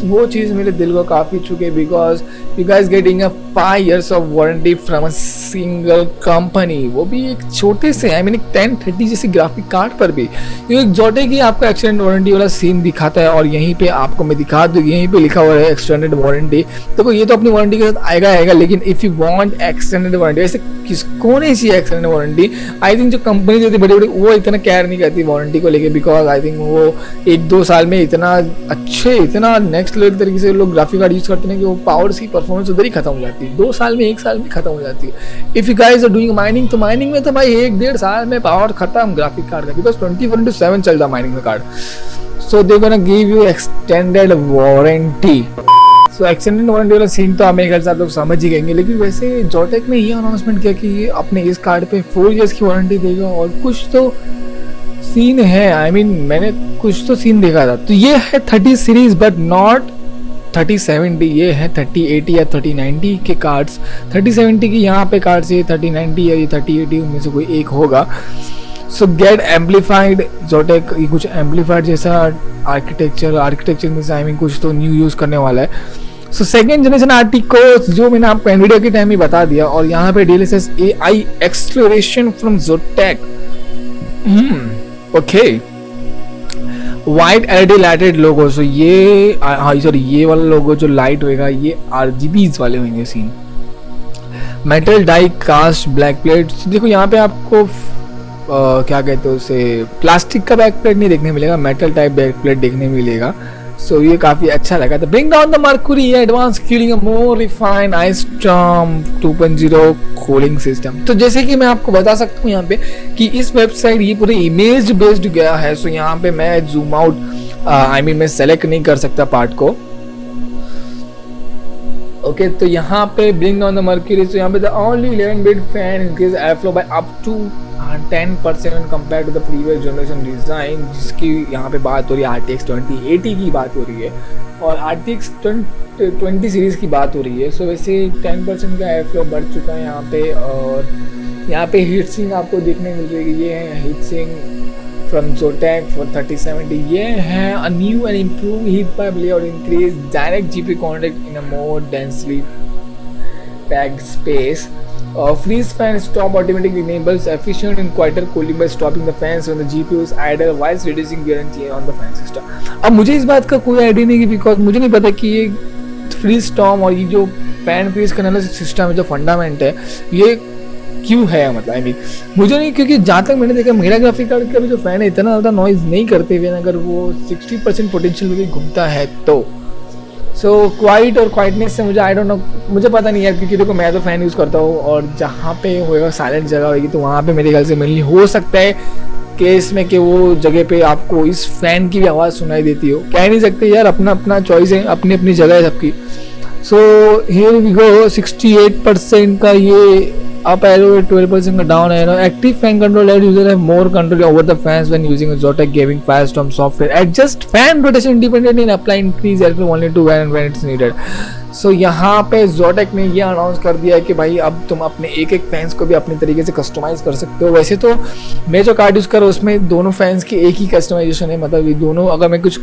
वो चीज़ मेरे दिल को काफ़ी छुके, because you guys getting a 5 years of warranty from a single company, वो भी एक छोटे से आई मीन एक 1030 जैसे ग्राफिक कार्ड पर भी। क्योंकि Zotac की आपका एक्सटेंडेड वारंटी वाला सीन दिखाता है और यहीं पे आपको मैं दिखा दूँ, यहीं पे लिखा हुआ है एक्सटेंडेड वारंटी। देखो ये तो अपनी वारंटी के साथ आएगा, लेकिन if you want extended warranty, वैसे किसको नहीं चाहिए एक्सटेंडेड वारंटी। आई थिंक जो कंपनी होती है बड़ी बड़ी वो इतना केयर नहीं करती वारंटी को लेके, बिकॉज आई थिंक वो 1-2 साल में इतना नेक्स्ट लेवल तरीके से लोग ग्राफिक कार्ड यूज़ करते हैं कि वो पावर की परफॉर्मेंस उधर ही खत्म हो जाती है, 2 साल में 1 साल में खत्म हो जाती है। If you guys are doing mining, तो माइनिंग में तो भाई 1-1.5 साल में पावर खत्म ग्राफिक कार्ड का, बिकॉज 24/7 चलता है माइनिंग का card. So they gonna give you extended warranty. So extended warranty वाला सीन तो मेरे ख्याल से आप लोग समझ ही गएंगे, लेकिन वैसे Zotac ने ये अनाउंसमेंट किया कि ये अपने इस कार्ड पे 4 years की वारंटी देगा और कुछ तो सीन है। आई मीन मैंने कुछ तो सीन देखा था। तो ये है 30 सीरीज बट नॉट 3070, ये है 3080 या 3090 के कार्ड्स। 3070 की यहाँ पे कार्ड्स ये 3090 या ये 3080 उनमें से कोई एक होगा। सो गेट एम्पलीफाइड Zotac ये कुछ एम्पलीफाइड जैसा आर्किटेक्चर में आई मीन कुछ तो न्यू यूज़ करने वाला है। So second generation RT course जो मैंने आपको एनवीडिया के टाइम ही बता दिया, और यहाँ पे DLSS AI exploration from Zotac। Okay, white LED lighted logo. So ये ये वाला लोगो जो लाइट होएगा ये RGBs वाले होंगे seen. Metal die cast back plate. देखो यहाँ पे आपको क्या कहते हैं उसे, प्लास्टिक का बैक प्लेट नहीं देखने मिलेगा, मेटल टाइप बैक प्लेट देखने मिलेगा। सो ये काफी अच्छा लगा। तो bring down the mercury advance cooling, a more refined ice storm 2.0 cooling system. तो जैसे कि मैं आपको बता सकता हूँ यहाँ पे कि इस वेबसाइट ये पूरे इमेज बेस्ड गया है। सो यहाँ पे मैं जूम आउट मैं सेलेक्ट नहीं कर सकता पार्ट को। ओके तो यहाँ पे ब्रिंग डाउन द मर्क्यूरी, तो यहाँ पे the only 11-bit fan increase air flow by up to 10% compare to the previous generation design, जिसकी यहाँ पे बात हो रही है RTX 2080 की बात हो रही है और RTX 20 सीरीज की बात हो रही है। सो वैसे 10% का एयर फ्लो बढ़ चुका है यहाँ पे। और यहाँ पे हीट सिंक आपको देखने मिल रही है, ये है heat sink from Zotac for 3070। ये है a new and improved heat pipe layout, increase direct GPU contact in a more densely packed space. Freeze fan stop automatically enables efficient and quieter cooling by stopping the fans when the GPU is idle whilst reducing wear and tear on the fan system। अब मुझे इस बात का कोई idea नहीं, because मुझे नहीं पता कि ये फ्रीज स्टॉर्म और ये जो फैन फ्रीज करने वाला सिस्टम है, जो फंडामेंट है, ये क्यों है, मतलब मुझे नहीं, क्योंकि जहाँ तक मैंने देखा मेरा ग्राफिक कार्ड का भी जो फैन है इतना ज़्यादा नॉइज़ नहीं करते हुए, अगर वो 60% पोटेंशियल में भी घूमता है तो। सो क्वाइट और क्वाइटनेस से मुझे आई डोंट नो, मुझे पता नहीं यार, क्योंकि देखो मैं तो फ़ैन यूज़ करता हूँ और जहाँ पे होएगा साइलेंट जगह होगी तो वहाँ पे मेरे ख्याल से मेनली हो सकता है केस में कि वो जगह पे आपको इस फैन की भी आवाज़ सुनाई देती हो। कह नहीं सकते यार, अपना अपना चॉइस है, अपनी अपनी जगह है सबकी। सो हियर वी गो, 68% का ये up arrow, 12% का down arrow। Active fan control let user have more control over the fans when using a Zotac Gaming Firestorm software। Adjust fan rotation independently and apply increase airflow only to when it's needed। So यहाँ पे Zotac ने ये announce कर दिया है कि भाई अब तुम अपने एक एक फैंस को भी अपनी तरीके से कस्टमाइज कर सकते हो। वैसे तो मैं जो कार्ड यूज़ कर रहा हूँ उसमें दोनों फैंस की एक ही कस्टमाइजेशन है, मतलब ये दोनों, अगर मैं कुछ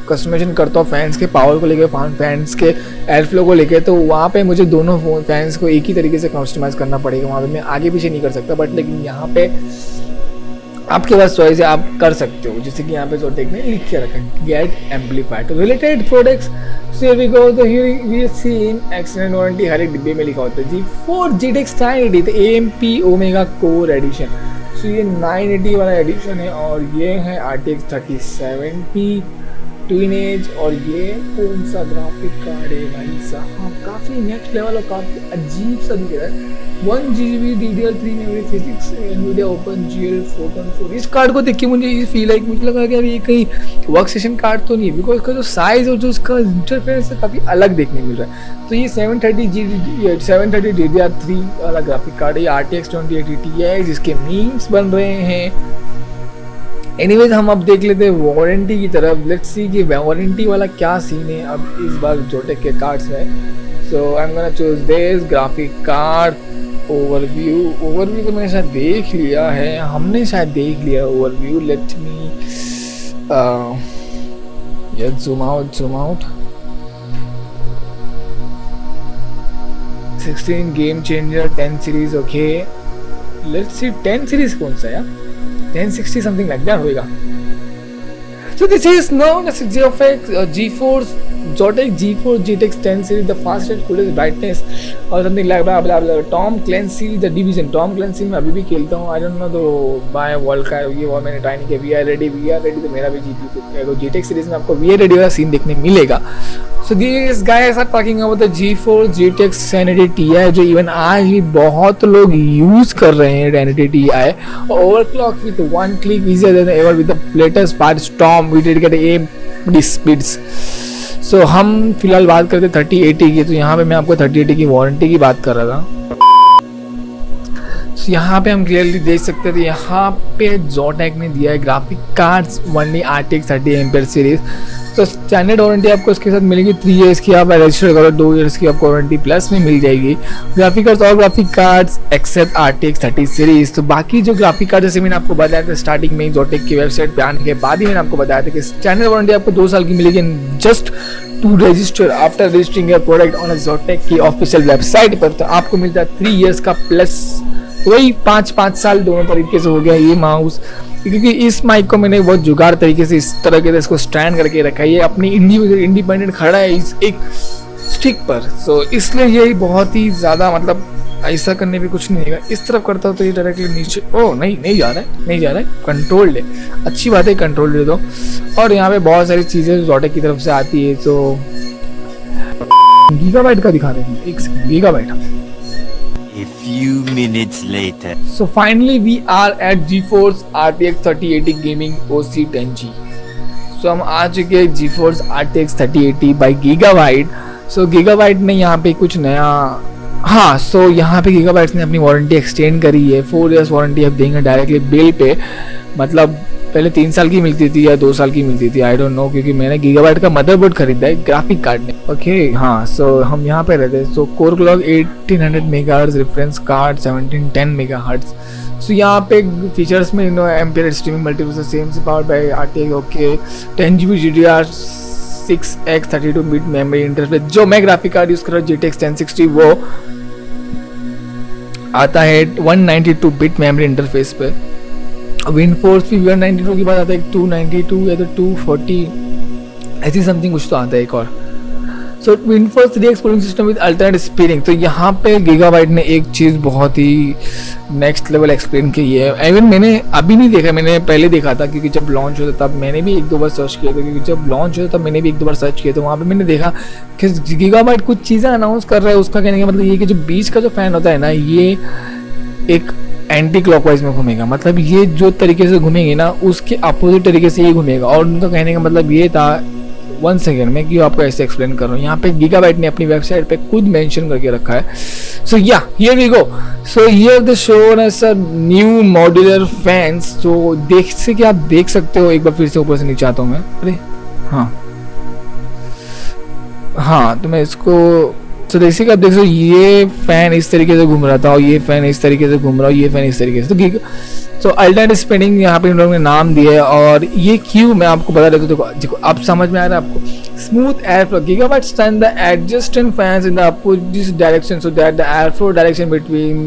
कस्टमाइजेशन करता हूँ फैंस के पावर को लेकर, फैंस के एयर फ्लो को लेकर, तो वहाँ पे मुझे दोनों फैंस को एक ही तरीके से कस्टमाइज करना पड़ेगा। वहाँ पे मैं आगे पीछे नहीं कर सकता, बट लेकिन यहाँ पे आपके पास चॉइस है, आप कर सकते हो। जैसे कि यहाँ पे Zotac ने लिख के रखा है get amplifier to related products. So here we go, तो here we see in extended warranty, हर एक डिब्बे में लिखा होता है G4 GTX 980 AMP Omega core edition. So ये 980 वाला एडिशन है और ये है RTX 3070 ट्विन एज। और ये कौन सा ग्राफिक कार्ड है भाई साहब, काफ़ी नेक्स्ट लेवल और काफ़ी अजीब सा दिख रहा है। 1GB DDR3 memory, physics NVIDIA OpenGL 4.4। इस कार्ड को देख के मुझे ये फील है कि मुझे लगा कि अभी ये कहीं वर्क स्टेशन कार्ड तो नहीं है, बिकॉज इसका जो साइज़ और जो इसका इंटरफेस है काफ़ी अलग देखने मिल रहा है। तो ये 730 DDR3 वाला ग्राफिक कार्ड है, RTX 2080 Ti, जिसके मीम्स बन रहे हैं। एनीवेज हम अब देख लेते हैं वारंटी की तरफ। लेट्स सी कि वारंटी वाला क्या सीन है अब इस बार Zotac के कार्ड्स में। So I am gonna choose this graphic card overview तो मैंने शायद देख लिया है, हमने शायद देख लिया overview. Let me zoom out 16 game changer 10 series. Okay let's see 10 series कौन सा है, 1060 something like that होगा। So this is known as GeForce Zotac GeForce GTX 10 series, the fastest, coolest brightness or something like blah blah blah। Tom Clancy The Division, Tom Clancy मैं अभी भी खेलता हूँ। I don't know तो bye world का ये वो मैंने ट्राई नहीं किया। VR ready तो मेरा भी GPU GTX सीरीज में आपको VR ready वाला सीन देखने मिलेगा। So these guys are talking about the GeForce GTX 1080 Ti, जो इवन आज भी बहुत लोग यूज कर रहे हैं 1080 Ti। Overclock with 1 click easier than ever with the latest Firestorm we did get AMD speeds। सो हम फिलहाल बात करते 3080 की। तो यहाँ पे मैं आपको 3080 की वारंटी की बात कर रहा था। So, यहाँ पे हम क्लियरली देख सकते थे, यहाँ पे Zotac ने दिया है graphic cards only RTX 30 ampere series. तो स्टैंडर्ड वारंटी आपको इसके साथ मिलेगी 3 इयर्स की, आप रजिस्टर करो 2 इयर्स की आपको वारंटी प्लस में मिल जाएगी। ग्राफिक कार्ड्स और graphic cards except RTX 30 series. तो बाकी जो ग्राफिक कार्ड जैसे मैंने आपको बताया था स्टार्टिंग में Zotac की वेबसाइट पे आने के बाद ही मैंने आपको बताया था कि स्टैंडर्ड वारंटी आपको 2 साल की मिलेगी। Just to register after registering your product on Zotac की ऑफिशियल वेबसाइट पर, तो आपको मिलता है 3 इयर्स का प्लस वही 5 साल दोनों तरीके से हो गया ये माउस। क्योंकि इस माइक को मैंने बहुत जुगाड़ तरीके से इस तरह के इसको स्टैंड करके रखा है, ये अपनी इंडिपेंडेंट खड़ा है इस एक स्टिक पर। सो इसलिए ये बहुत ही ज़्यादा मतलब ऐसा करने पे कुछ नहीं होगा, इस तरफ करता हूँ तो ये डायरेक्टली नीचे, ओ नहीं जा रहा है, नहीं जा रहा है, कंट्रोल्ड है, अच्छी बात है, कंट्रोल दे दो। और यहाँ पे बहुत सारी चीज़ें जोटेक की तरफ से आती है, तो गीगाबाइट का दिखा रहे हैं, एक second, gigabyte. A few minutes later. So finally we are at GeForce RTX 3080 Gaming OC 10G. So हम आ चुके हैं GeForce RTX 3080 by Gigabyte. So Gigabyte ने यहाँ पे कुछ नया, हाँ, सो यहाँ पे Gigabyte ने अपनी वारंटी एक्सटेंड करी है, 4 years वारंटी अब देंगे डायरेक्टली बिल पे। मतलब पहले 3 साल की मिलती थी या 2 साल की मिलती थी, आई डोंट नो, क्योंकि मैंने Gigabyte का मदरबोर्ड खरीदा है ग्राफिक कार्ड में। ओके हाँ, सो हम यहाँ पे रहते हैं। So core clock 1800 megahertz, reference card 1710 megahertz. So यहाँ पे फीचर्स में एम्पियर स्ट्रीमिंग मल्टीप्लेक्सर सेम से powered by RTX, okay 10GB GDDR6X 32 bit memory interface. जो मैं ग्राफिक कार्ड यूज कर रहा हूँ GTX 1060, वो आता है 192 बिट मेमोरी इंटरफेस पे। विंडफोर्स भी 192 के बाद आता है 292 या तो 240, ऐसी समथिंग कुछ तो आता है एक और। सो विंडफोर्स 3x cooling system with alternate speeding. तो यहाँ पे Gigabyte ने एक चीज़ बहुत ही नेक्स्ट लेवल एक्सप्लेन की है। इवन मैंने अभी नहीं देखा, मैंने पहले देखा था, क्योंकि जब लॉन्च होता तब मैंने भी 1-2 बार सर्च किया था, क्योंकि जब लॉन्च होता तब मैंने भी 1-2 बार सर्च किया, तो वहाँ पे मैंने देखा कि Gigabyte कुछ चीज़ें अनाउंस कर रहा है। उसका कहने का मतलब ये कि जो बीच का जो फैन होता है ना, ये एक एंटी क्लॉकवाइज में घूमेगा, मतलब ये जो तरीके से घूमेंगे ना उसके अपोजिट तरीके से ये घूमेगा। और उनका कहने का मतलब ये था, 1 सेकेंड में क्यों आपको ऐसे एक्सप्लेन कर रहा हूँ, यहाँ पे Gigabyte ने अपनी वेबसाइट पे खुद मेंशन करके रखा है। So yeah here we go. So here the show us a new modular fans. तो देख से कि आप देख सकते हो, एक बार फिर से ऊपर से नीचे आता हूँ मैं, अरे हाँ, तो मैं इसको, तो जैसे कि आप देख सकते हो, ये फैन इस तरीके से घूम रहा था और ये फैन इस तरीके से घूम रहा है, ये फैन इस तरीके से। तो अल्टरनेट स्पिनिंग यहाँ पे इन लोगों ने नाम दिया है। और ये क्यों मैं आपको बता देता हूँ, देखो अब समझ में आ रहा है आपको। Smooth air flow, Gigabyte stand the adjacent fans in the opposite direction so that the airflow direction between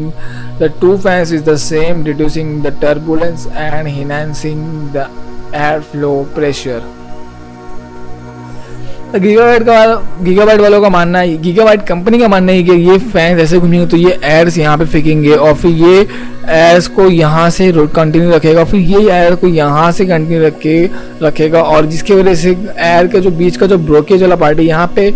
the two fans is the same, reducing the turbulence and enhancing the airflow pressure। Gigabyte वालों का मानना है, Gigabyte company का मानना है कि ये fan ऐसे घूमेंगे तो ये एयर्स यहाँ पे फेंकेंगे और फिर ये एयर्स को यहाँ से कंटिन्यू रखेगा, फिर ये एयर को यहाँ से कंटिन्यू रखेगा, और जिसकी वजह से एयर का जो बीच का जो ब्रोकेज वाला पार्ट है, यहाँ पे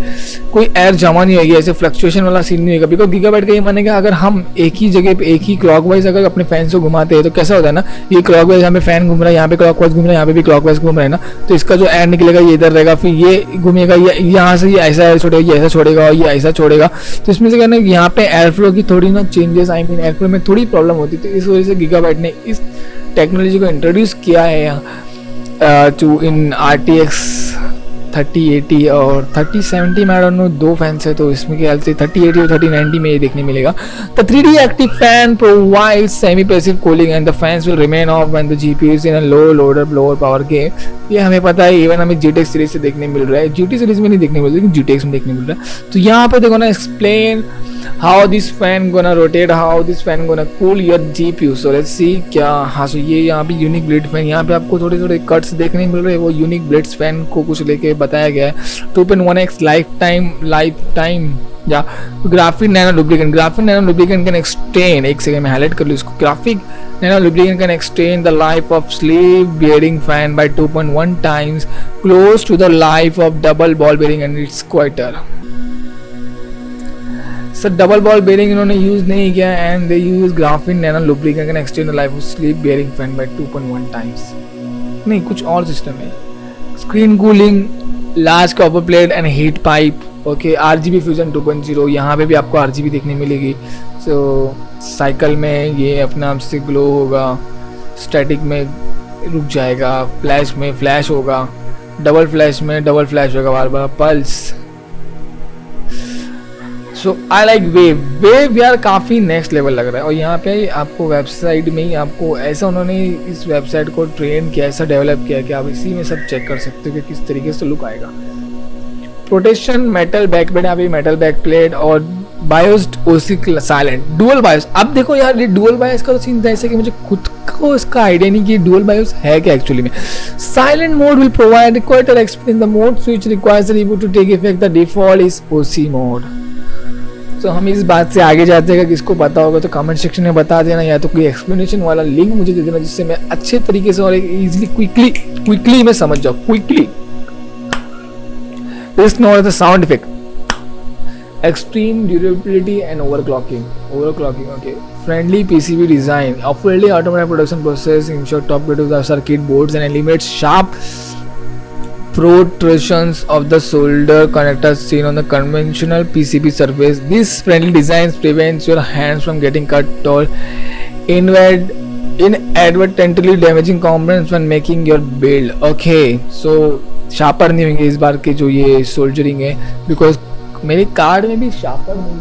कोई एयर जमा नहीं होगी, ऐसे फ्लक्चुएशन वाला सीन नहीं होगा। बिकॉज Gigabyte का ये मानेगा, अगर हम एक ही जगह पे एक ही क्लॉकवाइज अगर अपने फैन को घुमाते हैं तो कैसा होता है ना, ये क्लॉकवाइज यहाँ पे फैन घूम रहा है, यहाँ पे क्लॉकवाइज घूम रहा है, यहाँ पे भी क्लॉकवाइज घूम रहा है ना, तो इसका जो एयर निकलेगा ये इधर रहेगा, फिर ये घूमेगा, ये यहाँ से ये ऐसा एयर छोड़ेगा, ये ऐसा छोड़ेगा और ये ऐसा छोड़ेगा। तो इसमें से कहना है कि यहाँ पे एयर फ्लो की थोड़ी ना changes, I mean air flow में थोड़ी प्रॉब्लम होती थी। इस वजह से Gigabyte ने इस टेक्नोलॉजी को इंट्रोड्यूस किया है टू इन RTX 3080 और 3070 में, आई डोंट नो, 2 फैंस है तो इसमें ख्याल से 3080 और 3090 में ये देखने मिलेगा। The 3D active fan provides semi-passive cooling and the fans will remain off when the GPU is in a lower power game। ये हमें पता है, इवन हमें GTX सीरीज से देखने मिल रहा है, GT सीरीज में नहीं देखने मिल रहा है लेकिन GTX में देखने मिल रहा है। तो यहाँ पे देखो ना, explain how this fan gonna rotate, how this fan gonna cool your GPU। so let's see क्या, हाँ, सो ये यहाँ पे यूनिक ब्लेड फैन, यहाँ पे आपको थोड़े थोड़े कट्स देखने मिल रहे हैं, वो यूनिक ब्लेड्स फैन को कुछ लेके बताया गया है। 2.1x लाइफ टाइम या graphic nano lubricant can extend, एक सेकंड में हाईलाइट कर लूँ इसको, graphic nano lubricant can extend the life of sleeve bearing fan by 2.1 times close to the life of double ball bearing and it's quieter. Sir double ball bearing इन्होंने use नहीं किया, and they use graphene nano lubricant can extend the life of sleep bearing fan by 2.1 times। नहीं, कुछ और system है, screen cooling, large copper plate and heat pipe, okay, RGB fusion 2.0, यहाँ पे भी आपको RGB देखने मिलेगी। सो साइकिल में ये अपने आप से ग्लो होगा, स्टैटिक में रुक जाएगा, फ्लैश में फ्लैश होगा, डबल फ्लैश में डबल फ्लैश होगा, बार बार pulse. So I like wave यार, काफ़ी नेक्स्ट लेवल लग रहा है। और यहाँ पे आपको वेबसाइट में ही आपको ऐसा उन्होंने इस वेबसाइट को ट्रेन किया, ऐसा डेवलप किया कि आप इसी में सब चेक कर सकते हो कि किस तरीके से लुक आएगा। प्रोटेक्शन मेटल बैक प्लेट, यहाँ पे मेटल बैक प्लेट और बायोस्ड ओसी साइलेंट डुअल बायोस। अब देखो यार, ये डुअल बायोस का तो सीन था ऐसे कि मुझे खुद को इसका आइडिया नहीं कि डुअल बायोस है क्या एक्चुअली में। Silent mode will provide quieter experience, the mode switch requires the reboot to take effect, the default is OC mode. तो हम इस बात से आगे जाते हैं, किसको पता होगा तो कमेंट सेक्शन में बता देना, या तो कोई एक्सप्लेनेशन वाला लिंक मुझे दे देना, जिससे मैं अच्छे तरीके से और इजीली क्विकली मैं समझ जाऊँ. Quickly is not the sound effect. Extreme durability and overclocking. Okay. Friendly PCB design, a fully automated production process ensure top quality of circuit boards and eliminates sharp protrusions of the solder connectors seen on the conventional PCB surface. This friendly design prevents your hands from getting cut or inadvertently damaging components when making your build. Okay, so sharper नहीं होंगे इस बार के जो ये soldiering है, because मेरे card में भी शार्पर नहीं है,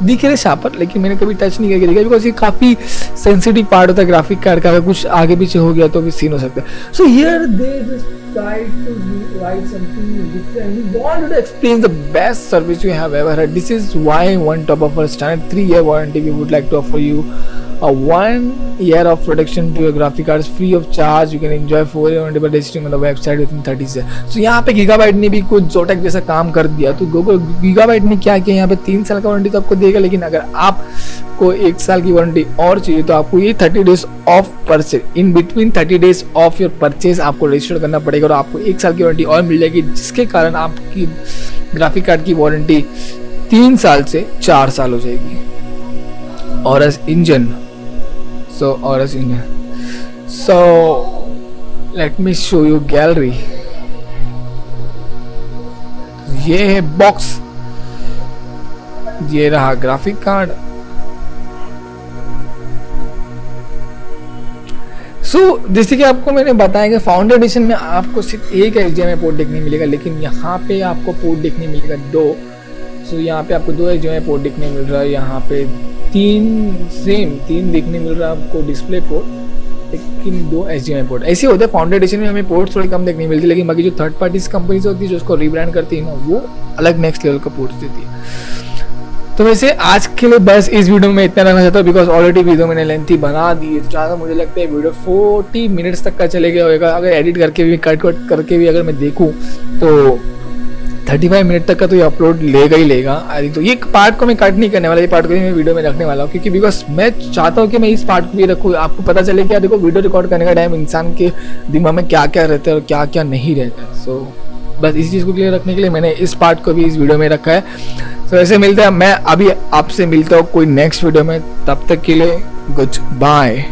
दिख रहे शार्पर, लेकिन मैंने कभी टच नहीं करके देखा, बिकॉज ये काफ़ी सेंसिटिव पार्ट होता है ग्राफिक कार्ड का, अगर कुछ आगे पीछे हो गया तो भी सीन हो सकता है. So here they just tried to write something different. We wanted to explain the best service you have ever had. This is why one top of our standard 3-year warranty we would like to offer you a 1 year of protection to your graphic cards free of charge. You can enjoy 4-year warranty by registering on the website within 30 days. So यहाँ पे gigabyte ने भी कुछ जोटेक जैसा काम कर दिया. तो गीगाबाइट ने क्या किया, यहाँ पे 3 साल का वारंटी तो आपको देगा, लेकिन अगर आपको 1 साल की वारंटी और चाहिए तो आपको ये 30 days of purchase, in between 30 days of your purchase आपको रजिस्टर करना पड़ेगा, और आपको 1 साल की वारंटी और मिल जाएगी, जिसके कारण आपकी ग्राफिक कार्ड की वारंटी 3 साल से 4 साल हो जाएगी. Aorus engine. So let me show you gallery. ये है बॉक्स, ये रहा ग्राफिक कार्ड. जैसे कि आपको मैंने बताया कि फाउंडर एडिशन में आपको सिर्फ एक HDMI पोर्ट देखने मिलेगा, लेकिन यहाँ पे आपको पोर्ट देखने मिलेगा 2. यहाँ पे आपको 2 HDMI पोर्ट देखने मिल रहा है, यहाँ पे 3 देखने मिल रहा है आपको डिस्प्ले पोर्ट, लेकिन 2 HDMI पोर्ट. ऐसे होते हैं फाउंडर एडिशन में, हमें पोर्ट थोड़ी कम देखने मिलती है, लेकिन बाकी जो थर्ड पार्टीज कंपनीज होती है जो उसको रीब्रांड करती है ना, वो अलग नेक्स्ट लेवल का पोर्ट देती है. तो वैसे आज के लिए बस इस वीडियो में इतना रखना चाहता हूँ, बिकॉज ऑलरेडी वीडियो मैंने लेंथी बना दी है, तो ज़्यादा मुझे लगता है वीडियो 40 मिनट्स तक का चले गया होगा. अगर एडिट करके भी कट करके भी अगर मैं देखूँ तो 35 मिनट तक का तो ये अपलोड लेगा ही लेगा. आई थिंक तो ये पार्ट को मैं कट नहीं करने वाला, ये पार्ट को मैं वीडियो में रखने वाला हूँ, क्योंकि बिकॉज मैं चाहता हूँ कि मैं इस पार्ट को भी रखूँ, आपको पता चले कि देखो वीडियो रिकॉर्ड करने का टाइम इंसान के दिमाग में क्या क्या रहता है और क्या क्या नहीं रहता है. सो बस इसी चीज़ को क्लियर रखने के लिए मैंने इस पार्ट को भी इस वीडियो में रखा है. तो ऐसे मिलते हैं, मैं अभी आपसे मिलता हूँ कोई नेक्स्ट वीडियो में, तब तक के लिए गुड बाय.